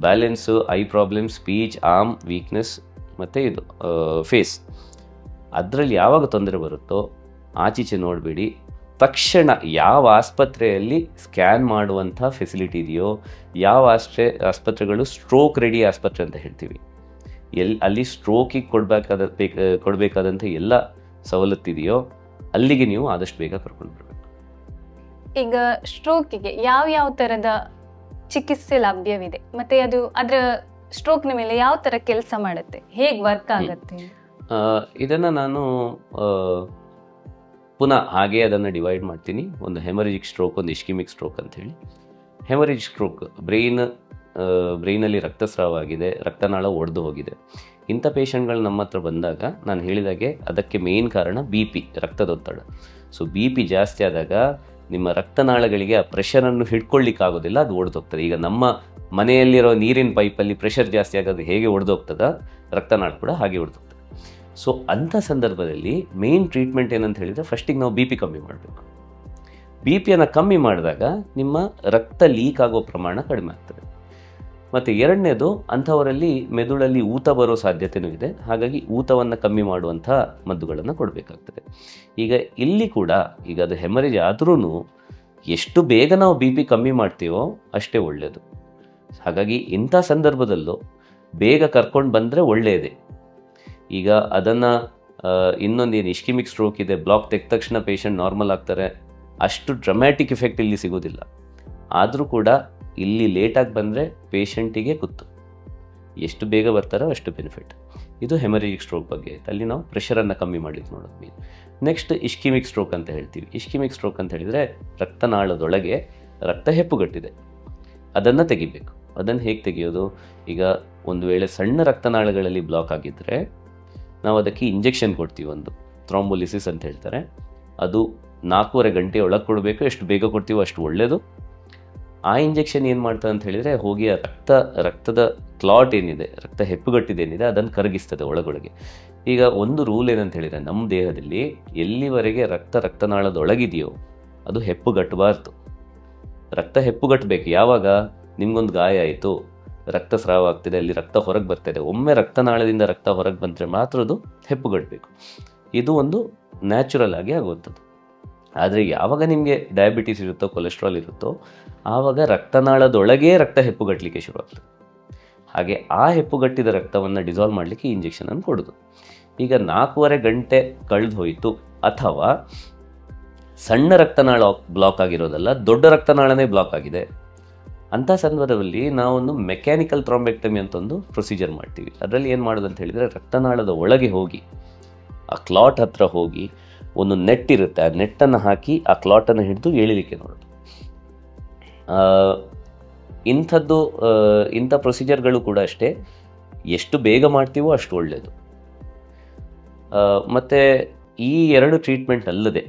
balance, I problem, speech, arm weakness ಮತ್ತು ಇದು ಫೇಸ್, ಅದರಲ್ಲಿ ಯಾವಾಗ ತೊಂದರೆ ಬರುತ್ತೋ ಆಚೀಚೆ ನೋಡಬೇಡಿ. ತಕ್ಷಣ ಯಾವ ಆಸ್ಪತ್ರೆಯಲ್ಲಿ ಸ್ಕ್ಯಾನ್ ಮಾಡುವಂಥ ಫೆಸಿಲಿಟಿ ಇದೆಯೋ, ಯಾವ ಆಸ್ಪತ್ರೆಗಳು ಸ್ಟ್ರೋಕ್ ರೆಡಿ ಆಸ್ಪತ್ರೆ ಅಂತ ಹೇಳ್ತೀವಿ, ಅಲ್ಲಿ ಸ್ಟ್ರೋಕಿಗೆ ಕೊಡಬೇಕಾದಂಥ ಎಲ್ಲ ಸವಲತ್ತಿದೆಯೋ ಅಲ್ಲಿಗೆ ನೀವು ಆದಷ್ಟು ಬೇಗ ಕರ್ಕೊಂಡು ಬರಬೇಕು. ಈಗ ಸ್ಟ್ರೋಕಿಗೆ ಯಾವ ಥರದ ಚಿಕಿತ್ಸೆ ಲಭ್ಯವಿದೆ, ಮತ್ತೆ ಅದು ಅದರ ಸ್ಟ್ರೋಕ್ನ ಮೇಲೆ ಯಾವ ತರ ಕೆಲಸ ಮಾಡುತ್ತೆ, ಹೇಗೆ ವರ್ಕ್ ಆಗುತ್ತೆ? ಇದನ್ನು ನಾನು ಪುನಃ ಹಾಗೆ ಅದನ್ನು ಡಿವೈಡ್ ಮಾಡ್ತೀನಿ. ಒಂದು ಹೆಮರೇಜಿಕ್ ಸ್ಟ್ರೋಕ್, ಒಂದು ಇಸ್ಕಿಮಿಕ್ ಸ್ಟ್ರೋಕ್ ಅಂತ ಹೇಳಿ. ಹೆಮರೇಜಿಕ್ ಸ್ಟ್ರೋಕ್ ಬ್ರೈನಲ್ಲಿ ರಕ್ತಸ್ರಾವ ಆಗಿದೆ, ರಕ್ತನಾಳ ಒಡೆದು ಹೋಗಿದೆ. ಇಂಥ ಪೇಷಂಟ್ಗಳು ನಮ್ಮ ಹತ್ರ ಬಂದಾಗ ನಾನು ಹೇಳಿದಾಗೆ ಅದಕ್ಕೆ ಮೇನ್ ಕಾರಣ BP, ರಕ್ತದೊತ್ತಡ. ಸೊ BP ಜಾಸ್ತಿ ಆದಾಗ ನಿಮ್ಮ ರಕ್ತನಾಳಗಳಿಗೆ ಆ ಪ್ರೆಷರನ್ನು ಹಿಡ್ಕೊಳ್ಳಿಕ್ಕಾಗೋದಿಲ್ಲ, ಅದು ಒಡೆದೋಗ್ತದೆ. ಈಗ ನಮ್ಮ ಮನೆಯಲ್ಲಿರೋ ನೀರಿನ ಪೈಪಲ್ಲಿ ಪ್ರೆಷರ್ ಜಾಸ್ತಿ ಆಗೋದು ಹೇಗೆ ಒಡೆದೋಗ್ತದ, ರಕ್ತನಾಳ ಕೂಡ ಹಾಗೆ ಒಡೆದೋಗ್ತದೆ. ಸೊ ಅಂಥ ಸಂದರ್ಭದಲ್ಲಿ ಮೇನ್ ಟ್ರೀಟ್ಮೆಂಟ್ ಏನಂತ ಹೇಳಿದರೆ, ಫಸ್ಟಿಗೆ ನಾವು BP ಕಮ್ಮಿ ಮಾಡಬೇಕು. BPಯನ್ನು ಕಮ್ಮಿ ಮಾಡಿದಾಗ ನಿಮ್ಮ ರಕ್ತ ಲೀಕ್ ಆಗೋ ಪ್ರಮಾಣ ಕಡಿಮೆ ಆಗ್ತದೆ. ಮತ್ತು ಎರಡನೇದು, ಅಂಥವರಲ್ಲಿ ಮೆದುಳಲ್ಲಿ ಊತ ಬರೋ ಸಾಧ್ಯತೆಯೂ ಇದೆ. ಹಾಗಾಗಿ ಊತವನ್ನು ಕಮ್ಮಿ ಮಾಡುವಂಥ ಮದ್ದುಗಳನ್ನು ಕೊಡಬೇಕಾಗ್ತದೆ. ಈಗ ಇಲ್ಲಿ ಕೂಡ ಈಗ ಅದು ಹೆಮರೇಜ್ ಆದ್ರೂ ಎಷ್ಟು ಬೇಗ ನಾವು BP ಕಮ್ಮಿ ಮಾಡ್ತೀವೋ ಅಷ್ಟೇ ಒಳ್ಳೆಯದು. ಹಾಗಾಗಿ ಇಂಥ ಸಂದರ್ಭದಲ್ಲೂ ಬೇಗ ಕರ್ಕೊಂಡು ಬಂದರೆ ಒಳ್ಳೆಯದೇ. ಈಗ ಅದನ್ನು ಇನ್ನೊಂದೇನು ಇಸ್ಕಿಮಿಕ್ ಸ್ಟ್ರೋಕ್ ಇದೆ, ಬ್ಲಾಕ್ ತೆಗೆದ ತಕ್ಷಣ ಪೇಷಂಟ್ ನಾರ್ಮಲ್ ಆಗ್ತಾರೆ, ಅಷ್ಟು ಡ್ರಮ್ಯಾಟಿಕ್ ಎಫೆಕ್ಟ್ ಇಲ್ಲಿ ಸಿಗೋದಿಲ್ಲ. ಆದರೂ ಕೂಡ ಇಲ್ಲಿ ಲೇಟಾಗಿ ಬಂದರೆ ಪೇಷಂಟಿಗೆ ಗೊತ್ತು, ಎಷ್ಟು ಬೇಗ ಬರ್ತಾರೋ ಅಷ್ಟು ಬೆನಿಫಿಟ್. ಇದು ಹೆಮರೇಜಿಕ್ ಸ್ಟ್ರೋಕ್ ಬಗ್ಗೆ ಆಯ್ತು. ಅಲ್ಲಿ ನಾವು ಪ್ರೆಷರನ್ನು ಕಮ್ಮಿ ಮಾಡಲಿಕ್ಕೆ ನೋಡೋದು. ನೆಕ್ಸ್ಟ್ ಇಸ್ಕಿಮಿಕ್ ಸ್ಟ್ರೋಕ್ ಅಂತ ಹೇಳ್ತೀವಿ. ಇಸ್ಕಿಮಿಕ್ ಸ್ಟ್ರೋಕ್ ಅಂತ ಹೇಳಿದರೆ ರಕ್ತನಾಳದೊಳಗೆ ರಕ್ತ ಹೆಪ್ಪುಗಟ್ಟಿದೆ, ಅದನ್ನು ತೆಗಿಬೇಕು. ಅದನ್ನು ಹೇಗೆ ತೆಗೆಯೋದು? ಈಗ ಒಂದು ವೇಳೆ ಸಣ್ಣ ರಕ್ತನಾಳಗಳಲ್ಲಿ ಬ್ಲಾಕ್ ಆಗಿದ್ದರೆ ನಾವು ಅದಕ್ಕೆ ಇಂಜೆಕ್ಷನ್ ಕೊಡ್ತೀವಿ, ಒಂದು ಥ್ರಾಂಬೋಲಿಸಿಸ್ ಅಂತ ಹೇಳ್ತಾರೆ. ಅದು 4.5 ಗಂಟೆ ಒಳಗೆ ಕೊಡಬೇಕು. ಎಷ್ಟು ಬೇಗ ಕೊಡ್ತೀವೋ ಅಷ್ಟು ಒಳ್ಳೆಯದು. ಆ ಇಂಜೆಕ್ಷನ್ ಏನು ಮಾಡ್ತದೆ ಅಂತ ಹೇಳಿದರೆ, ಹೋಗಿ ಆ ರಕ್ತದ ಕ್ಲಾಟ್ ಏನಿದೆ, ರಕ್ತ ಹೆಪ್ಪುಗಟ್ಟಿದೇನಿದೆ, ಅದನ್ನು ಕರಗಿಸ್ತದೆ ಒಳಗೊಳಗೆ. ಈಗ ಒಂದು ರೂಲ್ ಏನಂತ ಹೇಳಿದರೆ, ನಮ್ಮ ದೇಹದಲ್ಲಿ ಎಲ್ಲಿವರೆಗೆ ರಕ್ತನಾಳದೊಳಗಿದೆಯೋ ಅದು ಹೆಪ್ಪುಗಟ್ಟಬಾರ್ದು. ರಕ್ತ ಹೆಪ್ಪುಗಟ್ಟಬೇಕು ಯಾವಾಗ? ನಿಮ್ಗೊಂದು ಗಾಯ ಆಯಿತು, ರಕ್ತಸ್ರಾವ ಆಗ್ತಿದೆ, ಅಲ್ಲಿ ರಕ್ತ ಹೊರಗೆ ಬರ್ತಿದೆ, ಒಮ್ಮೆ ರಕ್ತನಾಳದಿಂದ ರಕ್ತ ಹೊರಗೆ ಬಂದರೆ ಮಾತ್ರ ಅದು ಹೆಪ್ಪುಗಟ್ಟಬೇಕು. ಇದು ಒಂದು ನ್ಯಾಚುರಲ್ ಆಗಿ ಆಗುವಂಥದ್ದು. ಆದರೆ ಯಾವಾಗ ನಿಮಗೆ ಡಯಾಬಿಟೀಸ್ ಇರುತ್ತೋ, ಕೊಲೆಸ್ಟ್ರಾಲ್ ಇರುತ್ತೋ, ಆವಾಗ ರಕ್ತನಾಳದೊಳಗೇ ರಕ್ತ ಹೆಪ್ಪುಗಟ್ಟಲಿಕ್ಕೆ ಶುರುವಾಗ್ತದೆ. ಹಾಗೆ ಆ ಹೆಪ್ಪುಗಟ್ಟಿದ ರಕ್ತವನ್ನು ಡಿಸಾಲ್ವ್ ಮಾಡಲಿಕ್ಕೆ ಇಂಜೆಕ್ಷನನ್ನು ಕೊಡೋದು. ಈಗ 4.5 ಗಂಟೆ ಕಳೆದು ಹೋಯಿತು, ಅಥವಾ ಸಣ್ಣ ರಕ್ತನಾಳ ಬ್ಲಾಕ್ ಆಗಿರೋದಲ್ಲ, ದೊಡ್ಡ ರಕ್ತನಾಳನೇ ಬ್ಲಾಕ್ ಆಗಿದೆ, ಅಂಥ ಸಂದರ್ಭದಲ್ಲಿ ನಾವೊಂದು ಮೆಕ್ಯಾನಿಕಲ್ ಥ್ರಾಂಬೆಕ್ಟಮಿ ಅಂತ ಒಂದು ಪ್ರೊಸೀಜರ್ ಮಾಡ್ತೀವಿ. ಅದರಲ್ಲಿ ಏನು ಮಾಡೋದು ಅಂತ ಹೇಳಿದರೆ, ರಕ್ತನಾಳದ ಒಳಗೆ ಹೋಗಿ ಆ ಕ್ಲಾಟ್ ಹತ್ರ ಹೋಗಿ ಒಂದು ನೆಟ್ ಇರುತ್ತೆ, ಆ ನೆಟ್ಟನ್ನು ಹಾಕಿ ಆ ಕ್ಲಾಟನ್ನು ಹಿಡಿದು ಎಳಿಲಿಕ್ಕೆ ನೋಡೋದು. ಇಂಥ ಪ್ರೊಸೀಜರ್ಗಳು ಕೂಡ ಅಷ್ಟೇ, ಎಷ್ಟು ಬೇಗ ಮಾಡ್ತೀವೋ ಅಷ್ಟು ಒಳ್ಳೆಯದು. ಮತ್ತು ಈ 2 ಟ್ರೀಟ್ಮೆಂಟ್ ಅಲ್ಲದೆ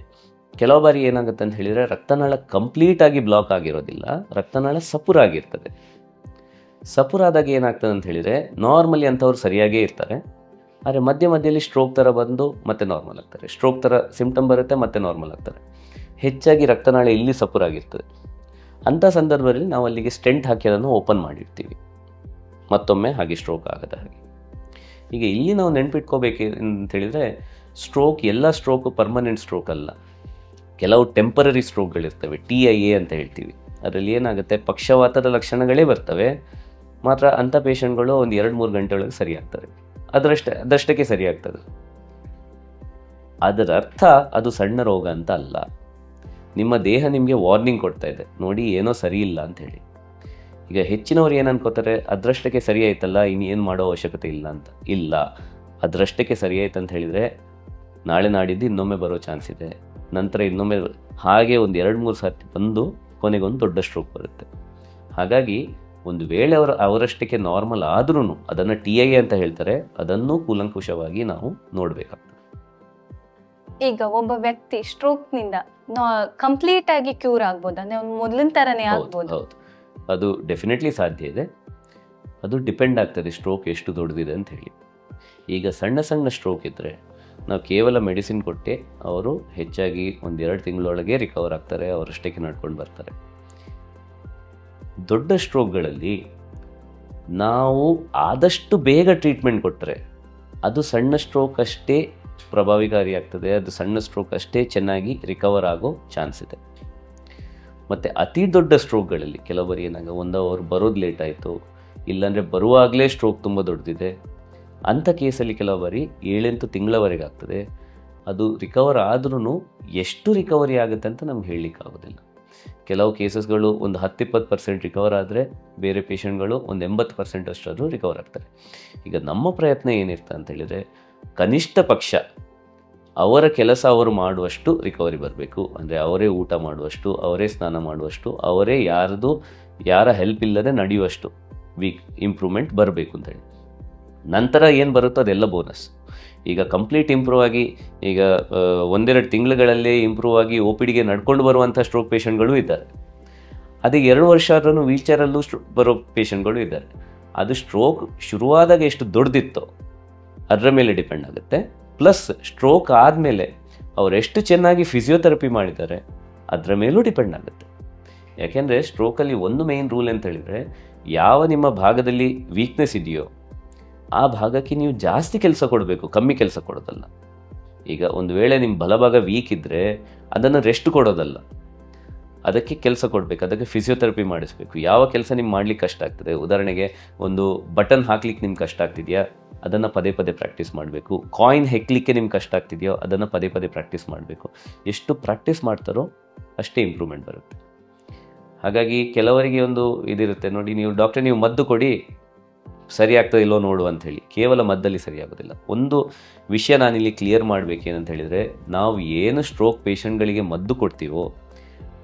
ಕೆಲವು ಬಾರಿ ಏನಾಗುತ್ತೆ ಅಂತ ಹೇಳಿದರೆ, ರಕ್ತನಾಳ ಕಂಪ್ಲೀಟಾಗಿ ಬ್ಲಾಕ್ ಆಗಿರೋದಿಲ್ಲ, ರಕ್ತನಾಳ ಸಪುರಾಗಿರ್ತದೆ. ಸಪುರಾದಾಗ ಏನಾಗ್ತದೆ ಅಂತ ಹೇಳಿದರೆ, ನಾರ್ಮಲಿ ಅಂಥವ್ರು ಸರಿಯಾಗೇ ಇರ್ತಾರೆ, ಆದರೆ ಮಧ್ಯದಲ್ಲಿ ಸ್ಟ್ರೋಕ್ ಥರ ಬಂದು ಮತ್ತೆ ನಾರ್ಮಲ್ ಆಗ್ತಾರೆ, ಸ್ಟ್ರೋಕ್ ಥರ ಸಿಂಪ್ಟಮ್ ಬರುತ್ತೆ ಮತ್ತೆ ನಾರ್ಮಲ್ ಆಗ್ತಾರೆ. ಹೆಚ್ಚಾಗಿ ರಕ್ತನಾಳ ಇಲ್ಲಿ ಸಪುರಾಗಿರ್ತದೆ. ಅಂಥ ಸಂದರ್ಭದಲ್ಲಿ ನಾವು ಅಲ್ಲಿಗೆ ಸ್ಟೆಂಟ್ ಹಾಕಿ ಅದನ್ನು ಓಪನ್ ಮಾಡಿರ್ತೀವಿ, ಮತ್ತೊಮ್ಮೆ ಹಾಗೆ ಸ್ಟ್ರೋಕ್ ಆಗದ ಹಾಗೆ. ಈಗ ಇಲ್ಲಿ ನಾವು ನೆನ್ಪಿಟ್ಕೋಬೇಕು ಅಂತ ಹೇಳಿದರೆ, ಎಲ್ಲ ಸ್ಟ್ರೋಕು ಪರ್ಮನೆಂಟ್ ಸ್ಟ್ರೋಕ್ ಅಲ್ಲ. ಕೆಲವು ಟೆಂಪರರಿ ಸ್ಟ್ರೋಕ್ಗಳಿರ್ತವೆ, TIA ಅಂತ ಹೇಳ್ತೀವಿ. ಅದರಲ್ಲಿ ಏನಾಗುತ್ತೆ, ಪಕ್ಷವಾತದ ಲಕ್ಷಣಗಳೇ ಬರ್ತವೆ, ಮಾತ್ರ ಅಂಥ ಪೇಷಂಟ್ಗಳು ಒಂದು 2-3 ಗಂಟೆ ಒಳಗೆ ಸರಿಯಾಗ್ತದೆ, ಅದರಷ್ಟಕ್ಕೆ ಸರಿಯಾಗ್ತದೆ. ಅದರ ಅರ್ಥ ಅದು ಸಣ್ಣ ರೋಗ ಅಂತ ಅಲ್ಲ. ನಿಮ್ಮ ದೇಹ ನಿಮಗೆ ವಾರ್ನಿಂಗ್ ಕೊಡ್ತಾ ಇದೆ, ನೋಡಿ ಏನೋ ಸರಿ ಇಲ್ಲ ಅಂತ ಹೇಳಿ. ಈಗ ಹೆಚ್ಚಿನವ್ರು ಏನು ಅನ್ಕೋತಾರೆ, ಅದರಷ್ಟಕ್ಕೆ ಸರಿ ಆಯ್ತಲ್ಲ, ಇನ್ನೇನು ಮಾಡೋ ಅವಶ್ಯಕತೆ ಇಲ್ಲ ಅಂತ. ಇಲ್ಲ, ಅದರಷ್ಟಕ್ಕೆ ಸರಿ ಆಯ್ತು ಅಂತ ಹೇಳಿದರೆ ನಾಳೆ ನಾಡಿದ್ದು ಇನ್ನೊಮ್ಮೆ ಬರೋ ಚಾನ್ಸ್ ಇದೆ, ನಂತರ ಇನ್ನೊಮ್ಮೆ ಹಾಗೆ ಒಂದು 2-3 ಸರ್ತಿ ಬಂದು ಕೊನೆಗೊಂದು ದೊಡ್ಡ ಸ್ಟ್ರೋಕ್ ಬರುತ್ತೆ. ಹಾಗಾಗಿ ಒಂದು ವೇಳೆ ಅವರಷ್ಟಕ್ಕೆ ನಾರ್ಮಲ್ ಆದ್ರೂ ಅದನ್ನು TIA ಅಂತ ಹೇಳ್ತಾರೆ, ಅದನ್ನು ಕೂಲಂಕುಷವಾಗಿ ನಾವು ನೋಡಬೇಕಾಗ್ತದೆ. ಈಗ ಒಬ್ಬ ವ್ಯಕ್ತಿ ಸ್ಟ್ರೋಕ್ನಿಂದ ಕಂಪ್ಲೀಟ್ ಆಗಿ ಕ್ಯೂರ್ ಆಗ್ಬೋದು, ಅಂದ್ರೆ ಮೊದಲಿನ ತರನೇ ಆಗ್ಬೋದು? ಹೌದು, ಅದು ಡೆಫಿನೆಟ್ಲಿ ಸಾಧ್ಯ ಇದೆ. ಅದು ಡಿಪೆಂಡ್ ಆಗ್ತದೆ ಸ್ಟ್ರೋಕ್ ಎಷ್ಟು ದೊಡ್ಡದಿದೆ ಅಂತ ಹೇಳಿ. ಈಗ ಸಣ್ಣ ಸ್ಟ್ರೋಕ್ ಇದ್ದರೆ ನಾವು ಕೇವಲ ಮೆಡಿಸಿನ್ ಕೊಟ್ಟೆ ಅವರು ಹೆಚ್ಚಾಗಿ 1-2 ತಿಂಗಳೊಳಗೆ ರಿಕವರ್ ಆಗ್ತಾರೆ, ಅವರಷ್ಟಕ್ಕೆ ನಡ್ಕೊಂಡು ಬರ್ತಾರೆ. ದೊಡ್ಡ ಸ್ಟ್ರೋಕ್ಗಳಲ್ಲಿ ನಾವು ಆದಷ್ಟು ಬೇಗ ಟ್ರೀಟ್ಮೆಂಟ್ ಕೊಟ್ಟರೆ ಅದು ಸಣ್ಣ ಸ್ಟ್ರೋಕ್ ಅಷ್ಟೇ ಪ್ರಭಾವಿಕಾರಿಯಾಗ್ತದೆ, ಅದು ಸಣ್ಣ ಸ್ಟ್ರೋಕ್ ಅಷ್ಟೇ ಚೆನ್ನಾಗಿ ರಿಕವರ್ ಆಗೋ ಚಾನ್ಸ್ ಇದೆ. ಮತ್ತು ಅತಿ ದೊಡ್ಡ ಸ್ಟ್ರೋಕ್ಗಳಲ್ಲಿ ಕೆಲವರಿಗೆ ಏನಾಗ ಅವ್ರು ಬರೋದು ಲೇಟ್ ಆಯಿತು, ಇಲ್ಲಾಂದರೆ ಬರುವಾಗಲೇ ಸ್ಟ್ರೋಕ್ ತುಂಬ ದೊಡ್ಡದಿದೆ, ಅಂಥ ಕೇಸಲ್ಲಿ ಕೆಲವು ಬಾರಿ 7-8 ತಿಂಗಳವರೆಗೆ ಆಗ್ತದೆ. ಅದು ರಿಕವರ್ ಆದ್ರೂ ಎಷ್ಟು ರಿಕವರಿ ಆಗುತ್ತೆ ಅಂತ ನಮ್ಗೆ ಹೇಳಲಿಕ್ಕಾಗೋದಿಲ್ಲ. ಕೆಲವು ಕೇಸಸ್ಗಳು ಒಂದು 10-20% ರಿಕವರ್ ಆದರೆ ಬೇರೆ ಪೇಷಂಟ್ಗಳು ಒಂದು 80% ಅಷ್ಟಾದರೂ ರಿಕವರ್ ಆಗ್ತಾರೆ. ಈಗ ನಮ್ಮ ಪ್ರಯತ್ನ ಏನಿರ್ತದೆ ಅಂತ ಹೇಳಿದರೆ, ಕನಿಷ್ಠ ಪಕ್ಷ ಅವರ ಕೆಲಸ ಅವರು ಮಾಡುವಷ್ಟು ರಿಕವರಿ ಬರಬೇಕು. ಅಂದರೆ ಅವರೇ ಊಟ ಮಾಡುವಷ್ಟು, ಅವರೇ ಸ್ನಾನ ಮಾಡುವಷ್ಟು, ಅವರೇ ಯಾರ ಹೆಲ್ಪ್ ಇಲ್ಲದೆ ನಡೆಯುವಷ್ಟು ಇಂಪ್ರೂವ್ಮೆಂಟ್ ಬರಬೇಕು ಅಂತೇಳಿ. ನಂತರ ಏನು ಬರುತ್ತೋ ಅದೆಲ್ಲ ಬೋನಸ್. ಈಗ ಕಂಪ್ಲೀಟ್ ಇಂಪ್ರೂವ್ ಆಗಿ ಈಗ 1-2 ತಿಂಗಳುಗಳಲ್ಲೇ ಇಂಪ್ರೂವ್ ಆಗಿ OPDಗೆ ನಡ್ಕೊಂಡು ಬರುವಂಥ ಸ್ಟ್ರೋಕ್ ಪೇಷಂಟ್ಗಳು ಇದ್ದಾರೆ. ಅದೇ 2 ವರ್ಷ ಆದ್ರೂ ವೀಲ್ಚೇರಲ್ಲೂ ಬರೋ ಪೇಷಂಟ್ಗಳು ಇದ್ದಾರೆ. ಅದು ಸ್ಟ್ರೋಕ್ ಶುರುವಾದಾಗ ಎಷ್ಟು ದೊಡ್ಡದಿತ್ತೋ ಅದರ ಮೇಲೆ ಡಿಪೆಂಡ್ ಆಗುತ್ತೆ. ಪ್ಲಸ್ ಸ್ಟ್ರೋಕ್ ಆದಮೇಲೆ ಅವರೆಷ್ಟು ಚೆನ್ನಾಗಿ ಫಿಸಿಯೋಥೆರಪಿ ಮಾಡಿದ್ದಾರೆ ಅದರ ಮೇಲೂ ಡಿಪೆಂಡ್ ಆಗುತ್ತೆ. ಯಾಕೆಂದರೆ ಸ್ಟ್ರೋಕಲ್ಲಿ ಒಂದು ಮೇಯ್ನ್ ರೂಲ್ ಅಂತ ಹೇಳಿದರೆ, ಯಾವ ನಿಮ್ಮ ಭಾಗದಲ್ಲಿ ವೀಕ್ನೆಸ್ ಇದೆಯೋ ಆ ಭಾಗಕ್ಕೆ ನೀವು ಜಾಸ್ತಿ ಕೆಲಸ ಕೊಡಬೇಕು, ಕಮ್ಮಿ ಕೆಲಸ ಕೊಡೋದಲ್ಲ. ಈಗ ಒಂದು ವೇಳೆ ನಿಮ್ಮ ಬಲಭಾಗ ವೀಕ್ ಇದ್ದರೆ ಅದನ್ನು ರೆಸ್ಟ್ ಕೊಡೋದಲ್ಲ, ಅದಕ್ಕೆ ಕೆಲಸ ಕೊಡಬೇಕು, ಅದಕ್ಕೆ ಫಿಸಿಯೋಥೆರಪಿ ಮಾಡಿಸ್ಬೇಕು. ಯಾವ ಕೆಲಸ ನಿಮ್ಗೆ ಮಾಡ್ಲಿಕ್ಕೆ ಕಷ್ಟ ಆಗ್ತದೆ, ಉದಾಹರಣೆಗೆ ಒಂದು ಬಟನ್ ಹಾಕ್ಲಿಕ್ಕೆ ನಿಮ್ಗೆ ಕಷ್ಟ ಆಗ್ತಿದೆಯಾ, ಅದನ್ನು ಪದೇ ಪದೇ ಪ್ರಾಕ್ಟೀಸ್ ಮಾಡಬೇಕು. ಕಾಯಿನ್ ಹೆಕ್ಲಿಕ್ಕೆ ನಿಮ್ಗೆ ಕಷ್ಟ ಆಗ್ತಿದೆಯೋ ಅದನ್ನು ಪದೇ ಪದೇ ಪ್ರಾಕ್ಟೀಸ್ ಮಾಡಬೇಕು. ಎಷ್ಟು ಪ್ರಾಕ್ಟೀಸ್ ಮಾಡ್ತಾರೋ ಅಷ್ಟೇ ಇಂಪ್ರೂವ್ಮೆಂಟ್ ಬರುತ್ತೆ. ಹಾಗಾಗಿ ಕೆಲವರಿಗೆ ಒಂದು ಇದಿರುತ್ತೆ ನೋಡಿ, ನೀವು ಮದ್ದು ಕೊಡಿ ಸರಿ ಆಗ್ತದೆ ಇಲ್ಲೋ ನೋಡು ಅಂಥೇಳಿ. ಕೇವಲ ಮದ್ದಲ್ಲಿ ಸರಿಯಾಗೋದಿಲ್ಲ. ಒಂದು ವಿಷಯ ನಾನಿಲ್ಲಿ ಕ್ಲಿಯರ್ ಮಾಡಬೇಕೇನಂತ ಹೇಳಿದರೆ, ನಾವು ಏನು ಸ್ಟ್ರೋಕ್ ಪೇಷಂಟ್ಗಳಿಗೆ ಮದ್ದು ಕೊಡ್ತೀವೋ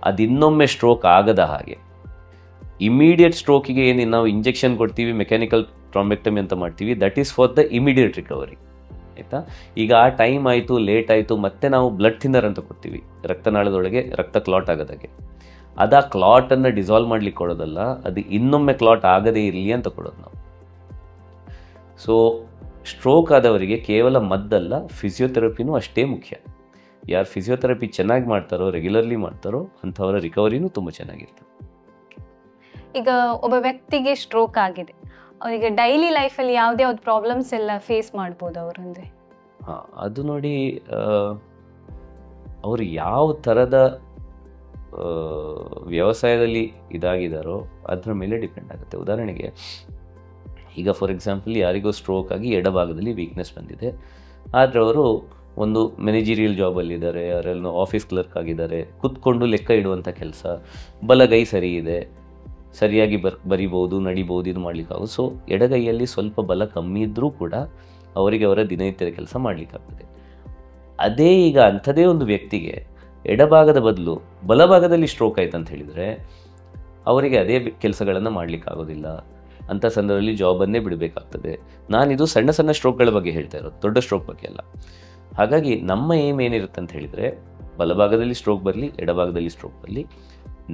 ಅದಿನ್ನೊಮ್ಮೆ ಸ್ಟ್ರೋಕ್ ಆಗದ ಹಾಗೆ, ಇಮಿಡಿಯೇಟ್ ಸ್ಟ್ರೋಕಿಗೆ ಏನು ನಾವು ಇಂಜೆಕ್ಷನ್ ಕೊಡ್ತೀವಿ, ಮೆಕ್ಯಾನಿಕಲ್ ಥ್ರಾಂಬೆಕ್ಟಮಿ ಅಂತ ಮಾಡ್ತೀವಿ, that is for the immediate recovery. ಆಯಿತಾ? ಈಗ ಆ ಟೈಮ್ ಆಯಿತು, ಲೇಟ್ ಆಯಿತು, ಮತ್ತೆ ನಾವು ಬ್ಲಡ್ ಥಿನ್ನರ್ ಅಂತ ಕೊಡ್ತೀವಿ, ರಕ್ತನಾಳದೊಳಗೆ ರಕ್ತ ಕ್ಲಾಟ್ ಆಗೋದಾಗೆ. ಅದು ಆ ಕ್ಲಾಟನ್ನು ಡಿಸಾಲ್ವ್ ಮಾಡ್ಲಿಕ್ಕೆ ಕೊಡೋದಲ್ಲ, ಅದು ಇನ್ನೊಮ್ಮೆ ಕ್ಲಾಟ್ ಆಗದೇ ಇರಲಿ ಅಂತ ಕೊಡೋದು ನಾವು. ಸೊ ಸ್ಟ್ರೋಕ್ ಆದವರಿಗೆ ಕೇವಲ ಮದ್ದಲ್ಲ, ಫಿಸಿಯೋಥೆರಪಿನೂ ಅಷ್ಟೇ ಮುಖ್ಯ. ಯಾರು ಫಿಸಿಯೋಥೆರಪಿ ಚೆನ್ನಾಗಿ ಮಾಡ್ತಾರೋ, ರೆಗ್ಯುಲರ್ಲಿ ಮಾಡ್ತಾರೋ, ಅಂಥವರ ರಿಕವರಿನೂ ತುಂಬ ಚೆನ್ನಾಗಿರ್ತದೆ. ಈಗ ಒಬ್ಬ ವ್ಯಕ್ತಿಗೆ ಸ್ಟ್ರೋಕ್ ಆಗಿದೆ, ಅವರಿಗೆ ಡೈಲಿ ಲೈಫಲ್ಲಿ ಯಾವ್ದು ಪ್ರಾಬ್ಲಮ್ಸ್ ಎಲ್ಲ ಫೇಸ್ ಮಾಡ್ಬೋದು ಅವರು ಅಂದರೆ? ಹಾಂ, ಅದು ನೋಡಿ, ಅವರು ಯಾವ ಥರದ ವ್ಯವಸಾಯದಲ್ಲಿ ಇದಾಗಿದ್ದಾರೋ ಅದರ ಮೇಲೆ ಡಿಪೆಂಡ್ ಆಗುತ್ತೆ. ಉದಾಹರಣೆಗೆ ಈಗ ಫಾರ್ ಎಕ್ಸಾಂಪಲ್ ಯಾರಿಗೋ ಸ್ಟ್ರೋಕ್ ಆಗಿ ಎಡಭಾಗದಲ್ಲಿ ವೀಕ್ನೆಸ್ ಬಂದಿದೆ, ಆದರೆ ಅವರು ಒಂದು ಮ್ಯಾನೇಜರಿಯಲ್ ಜಾಬಲ್ಲಿದ್ದಾರೆ, ಯಾರೆಲ್ಲ ಆಫೀಸ್ ಕ್ಲರ್ಕ್ ಆಗಿದ್ದಾರೆ, ಕೂತ್ಕೊಂಡು ಲೆಕ್ಕ ಇಡುವಂಥ ಕೆಲಸ, ಬಲಗೈ ಸರಿ ಇದೆ, ಸರಿಯಾಗಿ ಬರಿಬೋದು, ನಡಿಬೋದು, ಇದು ಮಾಡಲಿಕ್ಕಾಗೋದು. ಸೊ ಎಡಗೈಯಲ್ಲಿ ಸ್ವಲ್ಪ ಬಲ ಕಮ್ಮಿ ಇದ್ದರೂ ಕೂಡ ಅವರಿಗೆ ಅವರ ದಿನನಿತ್ಯದ ಕೆಲಸ ಮಾಡಲಿಕ್ಕಾಗ್ತದೆ. ಅದೇ ಈಗ ಅಂಥದೇ ಒಂದು ವ್ಯಕ್ತಿಗೆ ಎಡಭಾಗದ ಬದಲು ಬಲಭಾಗದಲ್ಲಿ ಸ್ಟ್ರೋಕ್ ಆಯ್ತು ಅಂತ ಹೇಳಿದರೆ ಅವರಿಗೆ ಅದೇ ಕೆಲಸಗಳನ್ನು ಮಾಡಲಿಕ್ಕಾಗೋದಿಲ್ಲ. ಅಂಥ ಸಂದರ್ಭದಲ್ಲಿ ಜಾಬನ್ನೇ ಬಿಡಬೇಕಾಗ್ತದೆ. ನಾನಿದು ಸಣ್ಣ ಸಣ್ಣ ಸ್ಟ್ರೋಕ್ಗಳ ಬಗ್ಗೆ ಹೇಳ್ತಾ ಇರೋದು, ದೊಡ್ಡ ಸ್ಟ್ರೋಕ್ ಬಗ್ಗೆ ಅಲ್ಲ. ಹಾಗಾಗಿ ನಮ್ಮ ಏಮ್ ಏನಿರುತ್ತೆ ಅಂತ ಹೇಳಿದರೆ, ಬಲಭಾಗದಲ್ಲಿ ಸ್ಟ್ರೋಕ್ ಬರಲಿ, ಎಡಭಾಗದಲ್ಲಿ ಸ್ಟ್ರೋಕ್ ಬರಲಿ,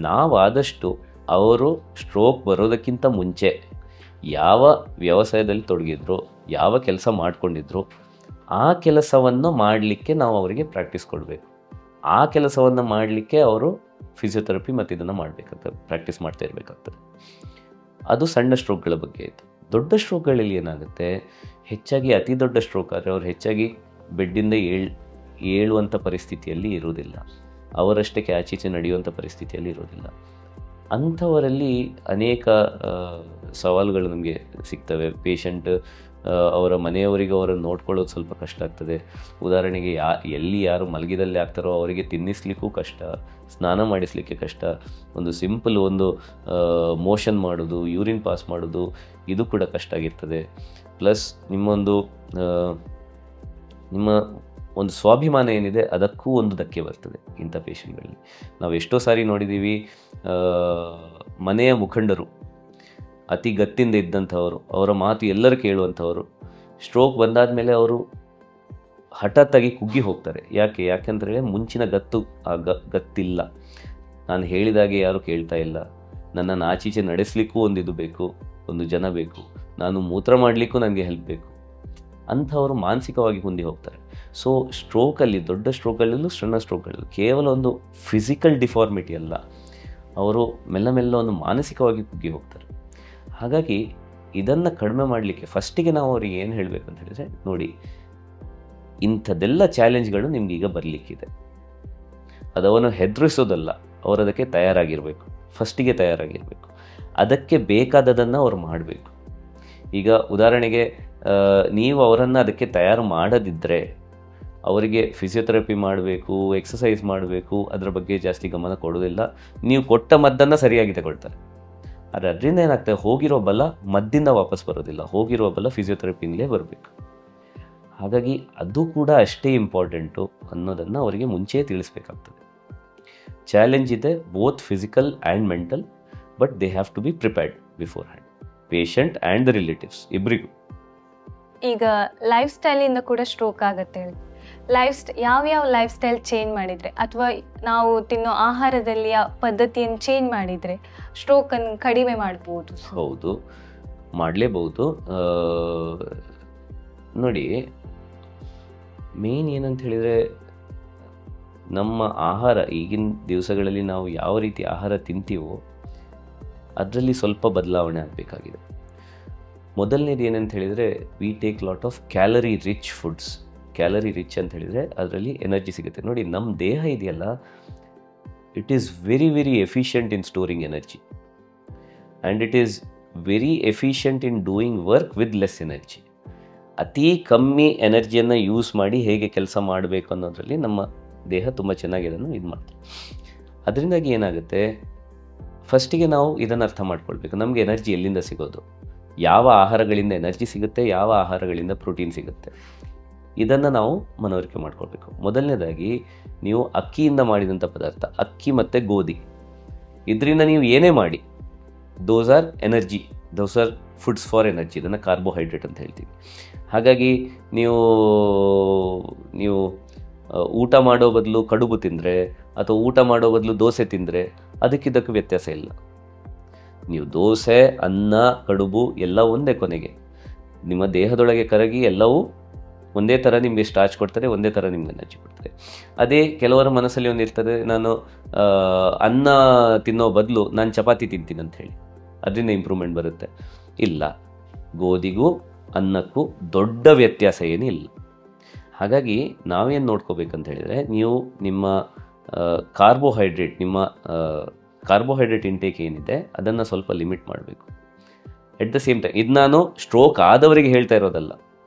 ನಾವಾದಷ್ಟು ಅವರು ಸ್ಟ್ರೋಕ್ ಬರೋದಕ್ಕಿಂತ ಮುಂಚೆ ಯಾವ ವ್ಯವಸಾಯದಲ್ಲಿ ತೊಡಗಿದ್ರು, ಯಾವ ಕೆಲಸ ಮಾಡ್ಕೊಂಡಿದ್ರು, ಆ ಕೆಲಸವನ್ನು ಮಾಡಲಿಕ್ಕೆ ನಾವು ಅವರಿಗೆ ಪ್ರಾಕ್ಟೀಸ್ ಕೊಡಬೇಕು. ಆ ಕೆಲಸವನ್ನು ಮಾಡಲಿಕ್ಕೆ ಅವರು ಫಿಸಿಯೋಥೆರಪಿ ಮತ್ತು ಇದನ್ನು ಮಾಡಬೇಕಾಗ್ತದೆ, ಪ್ರಾಕ್ಟೀಸ್ ಮಾಡ್ತಾ ಇರಬೇಕಾಗ್ತದೆ. ಅದು ಸಣ್ಣ ಸ್ಟ್ರೋಕ್ಗಳ ಬಗ್ಗೆ ಆಯಿತು. ದೊಡ್ಡ ಸ್ಟ್ರೋಕ್ಗಳಲ್ಲಿ ಏನಾಗುತ್ತೆ, ಹೆಚ್ಚಾಗಿ ಅತಿ ದೊಡ್ಡ ಸ್ಟ್ರೋಕ್ ಆದರೆ ಅವರು ಹೆಚ್ಚಾಗಿ ಬೆಡ್ಡಿಂದ ಏಳುವಂಥ ಪರಿಸ್ಥಿತಿಯಲ್ಲಿ ಇರುವುದಿಲ್ಲ, ಅವರಷ್ಟಕ್ಕೆ ಆಚೀಚೆ ನಡೆಯುವಂಥ ಪರಿಸ್ಥಿತಿಯಲ್ಲಿ ಇರೋದಿಲ್ಲ. ಅಂಥವರಲ್ಲಿ ಅನೇಕ ಸವಾಲುಗಳು ನಮಗೆ ಸಿಗ್ತವೆ. ಪೇಷಂಟ್ ಅವರ ಮನೆಯವರಿಗೆ ಅವರನ್ನು ನೋಡ್ಕೊಳ್ಳೋದು ಸ್ವಲ್ಪ ಕಷ್ಟ ಆಗ್ತದೆ. ಉದಾಹರಣೆಗೆ ಎಲ್ಲಿ ಯಾರು ಮಲಗಿದಲ್ಲಿ ಆಗ್ತಾರೋ ಅವರಿಗೆ ತಿನ್ನಿಸ್ಲಿಕ್ಕೂ ಕಷ್ಟ, ಸ್ನಾನ ಮಾಡಿಸ್ಲಿಕ್ಕೆ ಕಷ್ಟ, ಒಂದು ಸಿಂಪಲ್ ಒಂದು ಮೋಷನ್ ಮಾಡೋದು, ಯೂರಿನ್ ಪಾಸ್ ಮಾಡೋದು, ಇದು ಕೂಡ ಕಷ್ಟ ಆಗಿರ್ತದೆ. ಪ್ಲಸ್ ನಿಮ್ಮ ಒಂದು ಸ್ವಾಭಿಮಾನ ಏನಿದೆ ಅದಕ್ಕೂ ಒಂದು ಧಕ್ಕೆ ಬರ್ತದೆ ಇಂಥ ಪೇಷಂಟ್ಗಳಲ್ಲಿ. ನಾವು ಎಷ್ಟೋ ಸಾರಿ ನೋಡಿದ್ದೀವಿ, ಮನೆಯ ಮುಖಂಡರು ಅತಿ ಗತ್ತಿಂದ ಇದ್ದಂಥವರು, ಅವರ ಮಾತು ಎಲ್ಲರೂ ಕೇಳುವಂಥವರು, ಸ್ಟ್ರೋಕ್ ಬಂದಾದ ಮೇಲೆ ಅವರು ಹಠಾತ್ತಾಗಿ ಕುಗ್ಗಿ ಹೋಗ್ತಾರೆ. ಯಾಕೆಂದರೆ ಮುಂಚಿನ ಗತ್ತಿಲ್ಲ, ನಾನು ಹೇಳಿದಾಗೆ ಯಾರು ಕೇಳ್ತಾ ಇಲ್ಲ, ನನ್ನನ್ನು ಆಚೀಚೆ ನಡೆಸಲಿಕ್ಕೂ ಒಂದು ಬೇಕು, ಒಂದು ಜನ ಬೇಕು, ನಾನು ಮೂತ್ರ ಮಾಡಲಿಕ್ಕೂ ನನಗೆ ಹೆಲ್ಪ್ ಬೇಕು, ಅಂಥವರು ಮಾನಸಿಕವಾಗಿ ಹೊಂದಿ ಹೋಗ್ತಾರೆ. ಸೊ ಸ್ಟ್ರೋಕಲ್ಲಿ, ದೊಡ್ಡ ಸ್ಟ್ರೋಕಲ್ಲೂ ಸಣ್ಣ ಸ್ಟ್ರೋಕಲ್ಲೂ ಕೇವಲ ಒಂದು ಫಿಸಿಕಲ್ ಡಿಫಾರ್ಮಿಟಿ ಅಲ್ಲ, ಅವರು ಮೆಲ್ಲ ಒಂದು ಮಾನಸಿಕವಾಗಿ ಕುಗ್ಗಿ ಹೋಗ್ತಾರೆ. ಹಾಗಾಗಿ ಇದನ್ನು ಕಡಿಮೆ ಮಾಡಲಿಕ್ಕೆ ಫಸ್ಟಿಗೆ ನಾವು ಅವ್ರಿಗೆ ಏನು ಹೇಳಬೇಕಂತ ಹೇಳಿದರೆ, ನೋಡಿ ಇಂಥದ್ದೆಲ್ಲ ಚಾಲೆಂಜ್ಗಳು ನಿಮ್ಗೀಗ ಬರಲಿಕ್ಕಿದೆ, ಅದವನ್ನು ಹೆದರಿಸೋದಲ್ಲ, ಅವರು ಅದಕ್ಕೆ ತಯಾರಾಗಿರಬೇಕು, ಫಸ್ಟಿಗೆ ತಯಾರಾಗಿರಬೇಕು, ಅದಕ್ಕೆ ಬೇಕಾದದನ್ನು ಅವ್ರು ಮಾಡಬೇಕು. ಈಗ ಉದಾಹರಣೆಗೆ ನೀವು ಅವರನ್ನು ಅದಕ್ಕೆ ತಯಾರು ಮಾಡದಿದ್ದರೆ ಅವರಿಗೆ ಫಿಸಿಯೋಥೆರಪಿ ಮಾಡಬೇಕು, ಎಕ್ಸಸೈಸ್ ಮಾಡಬೇಕು, ಅದರ ಬಗ್ಗೆ ಜಾಸ್ತಿ ಗಮನ ಕೊಡೋದಿಲ್ಲ. ನೀವು ಕೊಟ್ಟ ಮದ್ದನ್ನು ಸರಿಯಾಗಿ ತಗೊಳ್ತಾರೆ. ಆದರೆ ಅದರಿಂದ ಏನಾಗ್ತದೆ, ಹೋಗಿರೋ ಬಲ ಮದ್ದಿಂದ ವಾಪಸ್ ಬರೋದಿಲ್ಲ, ಹೋಗಿರೋ ಬಲ ಫಿಸಿಯೋಥೆರಪಿಯಿಂದಲೇ ಬರಬೇಕು. ಹಾಗಾಗಿ ಅದು ಕೂಡ ಅಷ್ಟೇ ಇಂಪಾರ್ಟೆಂಟು ಅನ್ನೋದನ್ನು ಅವರಿಗೆ ಮುಂಚೆ ತಿಳಿಸ್ಬೇಕಾಗ್ತದೆ. ಚಾಲೆಂಜ್ ಇದೆ both physical and mental, but they have to be prepared beforehand, patient and the relatives ಇಬ್ಬರಿಗೂ. ಈಗ ಲೈಫ್ ಸ್ಟೈಲಿಂದ ಕೂಡ ಸ್ಟ್ರೋಕ್ ಆಗುತ್ತೆ. ಯಾವ ಲೈಫ್ ಸ್ಟೈಲ್ ಚೇಂಜ್ ಮಾಡಿದರೆ ಅಥವಾ ನಾವು ತಿನ್ನೋ ಆಹಾರದಲ್ಲಿ ಪದ್ಧತಿಯನ್ನು ಚೇಂಜ್ ಮಾಡಿದರೆ ಸ್ಟ್ರೋಕನ್ನು ಕಡಿಮೆ ಮಾಡ್ಬೋದು? ಹೌದು, ಮಾಡಲೇಬಹುದು. ನೋಡಿ, ಮೇನ್ ಏನಂತ ಹೇಳಿದರೆ, ನಮ್ಮ ಆಹಾರ ಈಗಿನ ದಿವಸಗಳಲ್ಲಿ ನಾವು ಯಾವ ರೀತಿ ಆಹಾರ ತಿಂತೀವೋ ಅದರಲ್ಲಿ ಸ್ವಲ್ಪ ಬದಲಾವಣೆ ಆಗಬೇಕಾಗಿದೆ. ಮೊದಲನೇದು ಏನಂತ ಹೇಳಿದರೆ, we take lot of calorie rich foods. Calorie rich ಅಂತ ಹೇಳಿದರೆ ಅದರಲ್ಲಿ ಎನರ್ಜಿ ಸಿಗುತ್ತೆ. ನೋಡಿ, ನಮ್ಮ ದೇಹ ಇದೆಯಲ್ಲ, it is very very efficient in storing energy and it is very efficient in doing work with less energy. ಅತಿ ಕಮ್ಮಿ ಎನರ್ಜಿಯನ್ನು ಯೂಸ್ ಮಾಡಿ ಹೇಗೆ ಕೆಲಸ ಮಾಡಬೇಕು ಅನ್ನೋದರಲ್ಲಿ ನಮ್ಮ ದೇಹ ತುಂಬ ಚೆನ್ನಾಗಿ ಅದನ್ನು ಇದು ಮಾಡ್ತೀವಿ. ಅದರಿಂದಾಗಿ ಏನಾಗುತ್ತೆ, ಫಸ್ಟಿಗೆ ನಾವು ಇದನ್ನು ಅರ್ಥ ಮಾಡ್ಕೊಳ್ಬೇಕು, ನಮಗೆ ಎನರ್ಜಿ ಎಲ್ಲಿಂದ ಸಿಗೋದು, ಯಾವ ಆಹಾರಗಳಿಂದ ಎನರ್ಜಿ ಸಿಗುತ್ತೆ, ಯಾವ ಆಹಾರಗಳಿಂದ ಪ್ರೋಟೀನ್ ಸಿಗುತ್ತೆ, ಇದನ್ನು ನಾವು ಮನವರಿಕೆ ಮಾಡ್ಕೊಳ್ಬೇಕು. ಮೊದಲನೇದಾಗಿ ನೀವು ಅಕ್ಕಿಯಿಂದ ಮಾಡಿದಂಥ ಪದಾರ್ಥ, ಅಕ್ಕಿ ಮತ್ತು ಗೋಧಿ, ಇದರಿಂದ ನೀವು ಏನೇ ಮಾಡಿ, those are energy, those are foods for energy. ಇದನ್ನು ಕಾರ್ಬೋಹೈಡ್ರೇಟ್ ಅಂತ ಹೇಳ್ತೀವಿ. ಹಾಗಾಗಿ ನೀವು ಊಟ ಮಾಡೋ ಬದಲು ಕಡುಬು ತಿಂದರೆ ಅಥವಾ ಊಟ ಮಾಡೋ ಬದಲು ದೋಸೆ ತಿಂದರೆ ಅದಕ್ಕಿದ್ದಕ್ಕೂ ವ್ಯತ್ಯಾಸ ಇಲ್ಲ. ನೀವು ದೋಸೆ, ಅನ್ನ, ಕಡುಬು ಎಲ್ಲ ಒಂದೇ, ಕೊನೆಗೆ ನಿಮ್ಮ ದೇಹದೊಳಗೆ ಕರಗಿ ಎಲ್ಲವೂ ಒಂದೇ ಥರ ನಿಮಗೆ ಸ್ಟಾರ್ಚ್ ಕೊಡ್ತಾರೆ, ಒಂದೇ ಥರ ನಿಮ್ಗೆ ಎನರ್ಜಿ ಕೊಡ್ತಾರೆ. ಅದೇ ಕೆಲವರ ಮನಸ್ಸಲ್ಲಿ ಒಂದಿರ್ತದೆ, ನಾನು ಅನ್ನ ತಿನ್ನೋ ಬದಲು ನಾನು ಚಪಾತಿ ತಿಂತೀನಿ ಅಂತ ಹೇಳಿ ಅದರಿಂದ ಇಂಪ್ರೂವ್ಮೆಂಟ್ ಬರುತ್ತೆ. ಇಲ್ಲ, ಗೋಧಿಗೂ ಅನ್ನಕ್ಕೂ ದೊಡ್ಡ ವ್ಯತ್ಯಾಸ ಏನಿಲ್ಲ. ಹಾಗಾಗಿ ನಾವೇನು ನೋಡ್ಕೋಬೇಕಂತ ಹೇಳಿದರೆ, ನೀವು ನಿಮ್ಮ ಕಾರ್ಬೋಹೈಡ್ರೇಟ್ ಇಂಟೇಕ್ ಏನಿದೆ ಅದನ್ನು ಸ್ವಲ್ಪ ಲಿಮಿಟ್ ಮಾಡಬೇಕು. ಎಟ್ ದ ಸೇಮ್ ಟೈಮ್, ಇದು ನಾನು ಸ್ಟ್ರೋಕ್ ಆದವರಿಗೆ ಹೇಳ್ತಾ ಇರೋದಲ್ಲ,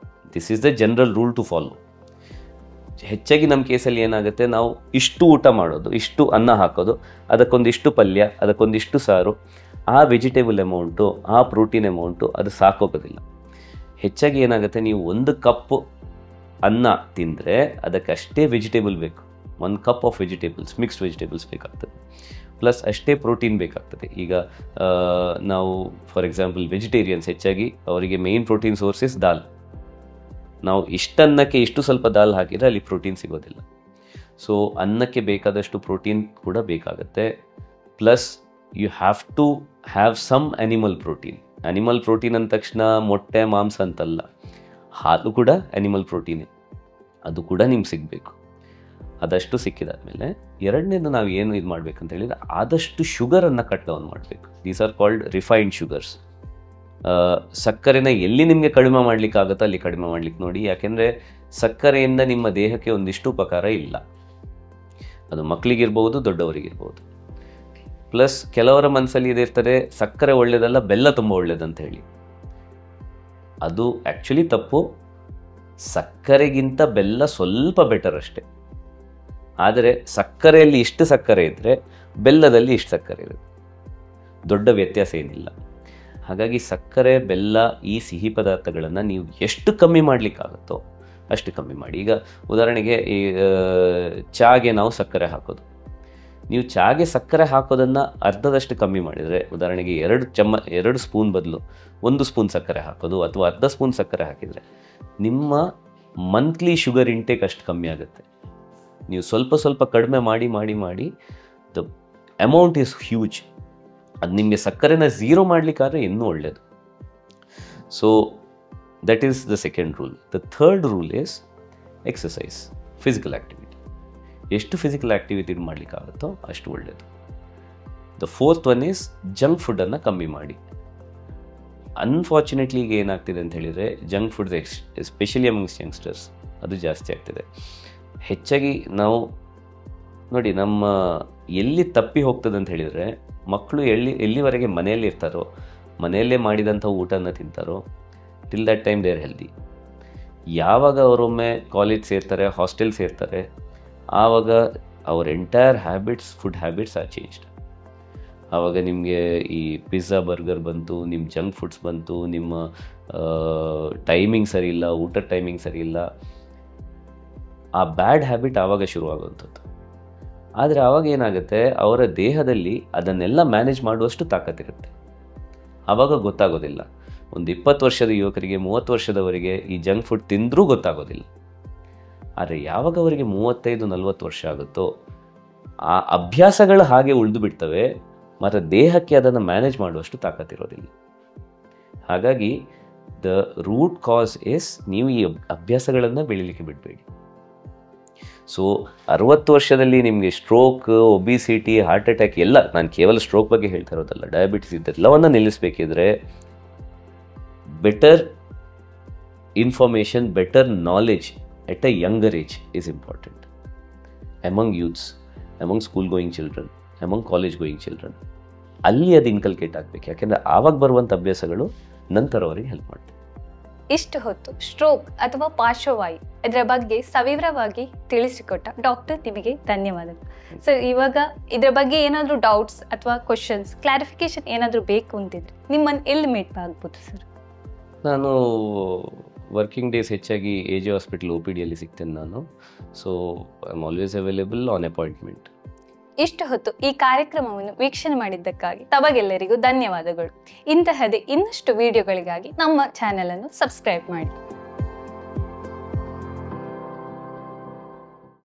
this is the general rule to follow. ಹೆಚ್ಚಾಗಿ ನಮ್ಮ ಕೇಸಲ್ಲಿ ಏನಾಗುತ್ತೆ, ನಾವು ಇಷ್ಟು ಊಟ ಮಾಡೋದು, ಇಷ್ಟು ಅನ್ನ ಹಾಕೋದು, ಅದಕ್ಕೊಂದಿಷ್ಟು ಪಲ್ಯ, ಅದಕ್ಕೊಂದಿಷ್ಟು ಸಾರು, ಆ ವೆಜಿಟೇಬಲ್ ಅಮೌಂಟು, ಆ ಪ್ರೋಟೀನ್ ಅಮೌಂಟು ಅದು ಸಾಕೋಗೋದಿಲ್ಲ. ಹೆಚ್ಚಾಗಿ ಏನಾಗುತ್ತೆ, ನೀವು 1 ಕಪ್ ಅನ್ನ ತಿಂದರೆ ಅದಕ್ಕೆ ಅಷ್ಟೇ ವೆಜಿಟೇಬಲ್ ಬೇಕು. 1 cup of vegetables, mixed vegetables ಬೇಕಾಗ್ತದೆ, ಪ್ಲಸ್ ಅಷ್ಟೇ ಪ್ರೋಟೀನ್ ಬೇಕಾಗ್ತದೆ. ಈಗ ನಾವು ಫಾರ್ ಎಕ್ಸಾಂಪಲ್ ವೆಜಿಟೇರಿಯನ್ಸ್, ಹೆಚ್ಚಾಗಿ ಅವರಿಗೆ ಮೇನ್ ಪ್ರೋಟೀನ್ ಸೋರ್ಸ್ ಇಸ್ ದಾಲ್. ನಾವು ಅನ್ನಕ್ಕೆ ಇಷ್ಟು ಸ್ವಲ್ಪ ದಾಲ್ ಹಾಕಿದರೆ ಅಲ್ಲಿ ಪ್ರೋಟೀನ್ ಸಿಗೋದಿಲ್ಲ. ಸೊ ಅನ್ನಕ್ಕೆ ಬೇಕಾದಷ್ಟು ಪ್ರೋಟೀನ್ ಕೂಡ ಬೇಕಾಗುತ್ತೆ. Plus you have to have some animal protein. Animal protein ಅಂದ ತಕ್ಷಣ ಮೊಟ್ಟೆ, ಮಾಂಸ ಅಂತಲ್ಲ, ಹಾಲು ಕೂಡ ಅನಿಮಲ್ ಪ್ರೋಟೀನೇ, ಅದು ಕೂಡ ನಿಮ್ಗೆ ಸಿಗಬೇಕು. ಅದಷ್ಟು ಸಿಕ್ಕಿದಾದ್ಮೇಲೆ ಎರಡನೇದು ನಾವು ಏನು ಇದು ಮಾಡಬೇಕಂತ ಹೇಳಿದರೆ, ಆದಷ್ಟು ಶುಗರನ್ನು ಕಟ್ ಡೌನ್ ಮಾಡಬೇಕು. These are called refined sugars. ಸಕ್ಕರೆನ ಎಲ್ಲಿ ನಿಮಗೆ ಕಡಿಮೆ ಮಾಡಲಿಕ್ಕಾಗುತ್ತೋ ಅಲ್ಲಿ ಕಡಿಮೆ ಮಾಡಲಿಕ್ಕೆ ನೋಡಿ. ಯಾಕೆಂದರೆ ಸಕ್ಕರೆಯಿಂದ ನಿಮ್ಮ ದೇಹಕ್ಕೆ ಒಂದಿಷ್ಟು ಉಪಕಾರ ಇಲ್ಲ. ಅದು ಮಕ್ಕಳಿಗಿರ್ಬೋದು, ದೊಡ್ಡವರಿಗಿರ್ಬೋದು. ಪ್ಲಸ್ ಕೆಲವರ ಮನಸ್ಸಲ್ಲಿ ಇದಿರ್ತದೆ, ಸಕ್ಕರೆ ಒಳ್ಳೆಯದಲ್ಲ, ಬೆಲ್ಲ ತುಂಬ ಒಳ್ಳೆಯದಂತ ಹೇಳಿ. ಅದು ಆ್ಯಕ್ಚುಲಿ ತಪ್ಪು. ಸಕ್ಕರೆಗಿಂತ ಬೆಲ್ಲ ಸ್ವಲ್ಪ ಬೆಟರ್ ಅಷ್ಟೆ. ಆದರೆ ಸಕ್ಕರೆಯಲ್ಲಿ ಇಷ್ಟು ಸಕ್ಕರೆ ಇದ್ದರೆ ಬೆಲ್ಲದಲ್ಲಿ ಇಷ್ಟು ಸಕ್ಕರೆ ಇರುತ್ತೆ, ದೊಡ್ಡ ವ್ಯತ್ಯಾಸ ಏನಿಲ್ಲ. ಹಾಗಾಗಿ ಸಕ್ಕರೆ, ಬೆಲ್ಲ, ಈ ಸಿಹಿ ಪದಾರ್ಥಗಳನ್ನು ನೀವು ಎಷ್ಟು ಕಮ್ಮಿ ಮಾಡಲಿಕ್ಕಾಗುತ್ತೋ ಅಷ್ಟು ಕಮ್ಮಿ ಮಾಡಿ. ಈಗ ಉದಾಹರಣೆಗೆ ಈ ಚಾಗೆ ನಾವು ಸಕ್ಕರೆ ಹಾಕೋದು, ನೀವು ಚಾಗೆ ಸಕ್ಕರೆ ಹಾಕೋದನ್ನು ಅರ್ಧದಷ್ಟು ಕಮ್ಮಿ ಮಾಡಿದರೆ, ಉದಾಹರಣೆಗೆ 2 ಸ್ಪೂನ್ ಬದಲು 1 ಸ್ಪೂನ್ ಸಕ್ಕರೆ ಹಾಕೋದು ಅಥವಾ ಅರ್ಧ ಸ್ಪೂನ್ ಸಕ್ಕರೆ ಹಾಕಿದರೆ ನಿಮ್ಮ ಮಂತ್ಲಿ ಶುಗರ್ ಇಂಟೇಕ್ ಅಷ್ಟು ಕಮ್ಮಿ ಆಗುತ್ತೆ. ನೀವು ಸ್ವಲ್ಪ ಸ್ವಲ್ಪ ಕಡಿಮೆ ಮಾಡಿ ಮಾಡಿ ಮಾಡಿ ದ ಅಮೌಂಟ್ ಈಸ್ ಹ್ಯೂಜ್. ಅದು ನಿಮಗೆ ಸಕ್ಕರೆನ 0 ಮಾಡಲಿಕ್ಕಾದ್ರೆ ಇನ್ನೂ ಒಳ್ಳೆಯದು. So that is the second rule. The third rule is exercise, physical activity. ಎಷ್ಟು ಫಿಸಿಕಲ್ ಆ್ಯಕ್ಟಿವಿಟಿ ಮಾಡಲಿಕ್ಕಾಗುತ್ತೋ ಅಷ್ಟು ಒಳ್ಳೆಯದು. The fourth one is junk ಫುಡ್ಡನ್ನು ಕಮ್ಮಿ ಮಾಡಿ. ಅನ್ಫಾರ್ಚುನೇಟ್ಲಿ ಈಗ ಏನಾಗ್ತಿದೆ ಅಂತ ಹೇಳಿದರೆ, junk food especially amongst youngsters ಅದು ಜಾಸ್ತಿ ಆಗ್ತಿದೆ. ಹೆಚ್ಚಾಗಿ ನಾವು ನೋಡಿ, ನಮ್ಮ ಎಲ್ಲಿ ತಪ್ಪಿ ಹೋಗ್ತದೆ ಅಂತ ಹೇಳಿದರೆ, ಮಕ್ಕಳು ಎಲ್ಲಿವರೆಗೆ ಮನೆಯಲ್ಲಿ ಇರ್ತಾರೋ, ಮನೆಯಲ್ಲೇ ಮಾಡಿದಂಥ ಊಟನ ತಿಂತಾರೋ, till that time they are healthy. ಯಾವಾಗ ಅವರೊಮ್ಮೆ ಕಾಲೇಜ್ ಸೇರ್ತಾರೆ, ಹಾಸ್ಟೆಲ್ ಸೇರ್ತಾರೆ, ಆವಾಗ ಅವ್ರ entire habits, food habits are changed. ಆವಾಗ ನಿಮಗೆ ಈ ಪಿಜ್ಜಾ ಬರ್ಗರ್ ಬಂತು, ನಿಮ್ಮ ಜಂಕ್ ಫುಡ್ಸ್ ಬಂತು, ನಿಮ್ಮ ಟೈಮಿಂಗ್ ಸರಿ ಇಲ್ಲ, ಊಟದ ಟೈಮಿಂಗ್ ಸರಿ ಇಲ್ಲ. ಆ ಬ್ಯಾಡ್ ಹ್ಯಾಬಿಟ್ ಆವಾಗ ಶುರುವಾಗುವಂಥದ್ದು. ಆದರೆ ಆವಾಗ ಏನಾಗುತ್ತೆ, ಅವರ ದೇಹದಲ್ಲಿ ಅದನ್ನೆಲ್ಲ ಮ್ಯಾನೇಜ್ ಮಾಡುವಷ್ಟು ತಾಕತ್ತಿರುತ್ತೆ. ಆವಾಗ ಗೊತ್ತಾಗೋದಿಲ್ಲ. ಒಂದು 20 ವರ್ಷದ ಯುವಕರಿಗೆ, 30 ವರ್ಷದವರಿಗೆ ಈ ಜಂಕ್ ಫುಡ್ ತಿಂದರೂ ಗೊತ್ತಾಗೋದಿಲ್ಲ. ಆದರೆ ಯಾವಾಗ ಅವರಿಗೆ 35-40 ವರ್ಷ ಆಗುತ್ತೋ ಆ ಅಭ್ಯಾಸಗಳು ಹಾಗೆ ಉಳಿದು ಬಿಡ್ತವೆ, ಮತ್ತು ದೇಹಕ್ಕೆ ಅದನ್ನು ಮ್ಯಾನೇಜ್ ಮಾಡುವಷ್ಟು ತಾಕತ್ತಿರೋದಿಲ್ಲ. ಹಾಗಾಗಿ ದ ರೂಟ್ ಕಾಸ್ ಇಸ್, ನೀವು ಈ ಅಭ್ಯಾಸಗಳನ್ನು ಬೆಳೀಲಿಕ್ಕೆ ಬಿಡಬೇಡಿ. ಸೊ 60 ವರ್ಷದಲ್ಲಿ ನಿಮಗೆ ಸ್ಟ್ರೋಕ್, ಒಬಿಸಿಟಿ, ಹಾರ್ಟ್ ಅಟ್ಯಾಕ್ ಎಲ್ಲ, ನಾನು ಕೇವಲ ಸ್ಟ್ರೋಕ್ ಬಗ್ಗೆ ಹೇಳ್ತಾ ಇರೋದಲ್ಲ, ಡಯಾಬಿಟಿಸ್ ಇದೆಲ್ಲವನ್ನು ನಿಲ್ಲಿಸಬೇಕಿದ್ರೆ better information, better knowledge at a younger age is important among youths, among school going children, among college going children. ಅಲ್ಲಿ ಅದು ಇನ್ಕಲ್ಕೇಟ್ ಆಗಬೇಕು. ಯಾಕೆಂದರೆ ಆವಾಗ ಬರುವಂಥ ಅಭ್ಯಾಸಗಳು ನಂತರ ಅವರಿಗೆ ಹೆಲ್ಪ್ ಮಾಡ್ತವೆ. ಇಷ್ಟು ಹೊತ್ತು ಸ್ಟ್ರೋಕ್ ಅಥವಾ ಪಾರ್ಶ್ವವಾಯು ಇದರ ಬಗ್ಗೆ ಸವಿವರವಾಗಿ ತಿಳಿಸಿಕೊಟ್ಟ ಡಾಕ್ಟರ್ ನಿಮಗೆ ಧನ್ಯವಾದಗಳು ಸರ್. ಇವಾಗ ಇದರ ಬಗ್ಗೆ ಏನಾದರೂ ಡೌಟ್ಸ್ ಅಥವಾ ಕ್ವಶನ್ಸ್, ಕ್ಲಾರಿಫಿಕೇಶನ್ ಏನಾದರೂ ಬೇಕು ಅಂತಿದ್ರೆ ನಿಮ್ಮನ್ನು ಎಲ್ಲಿ ಮೀಟ್ ಆಗ್ಬೋದು ಸರ್? ನಾನು ವರ್ಕಿಂಗ್ ಡೇಸ್ ಹೆಚ್ಚಾಗಿ AG ಹಾಸ್ಪಿಟಲ್ OPDಯಲ್ಲಿ ಸಿಗ್ತೇನೆ ನಾನು. So I am always available on appointment. ಇಷ್ಟು ಹೊತ್ತು ಈ ಕಾರ್ಯಕ್ರಮವನ್ನು ವೀಕ್ಷಣೆ ಮಾಡಿದ್ದಕ್ಕಾಗಿ ತಮಗೆಲ್ಲರಿಗೂ ಧನ್ಯವಾದಗಳು. ಇಂತಹದೇ ಇನ್ನಷ್ಟು ವಿಡಿಯೋಗಳಿಗಾಗಿ ನಮ್ಮ ಚಾನೆಲ್ ಅನ್ನು ಸಬ್ಸ್ಕ್ರೈಬ್ ಮಾಡಿ.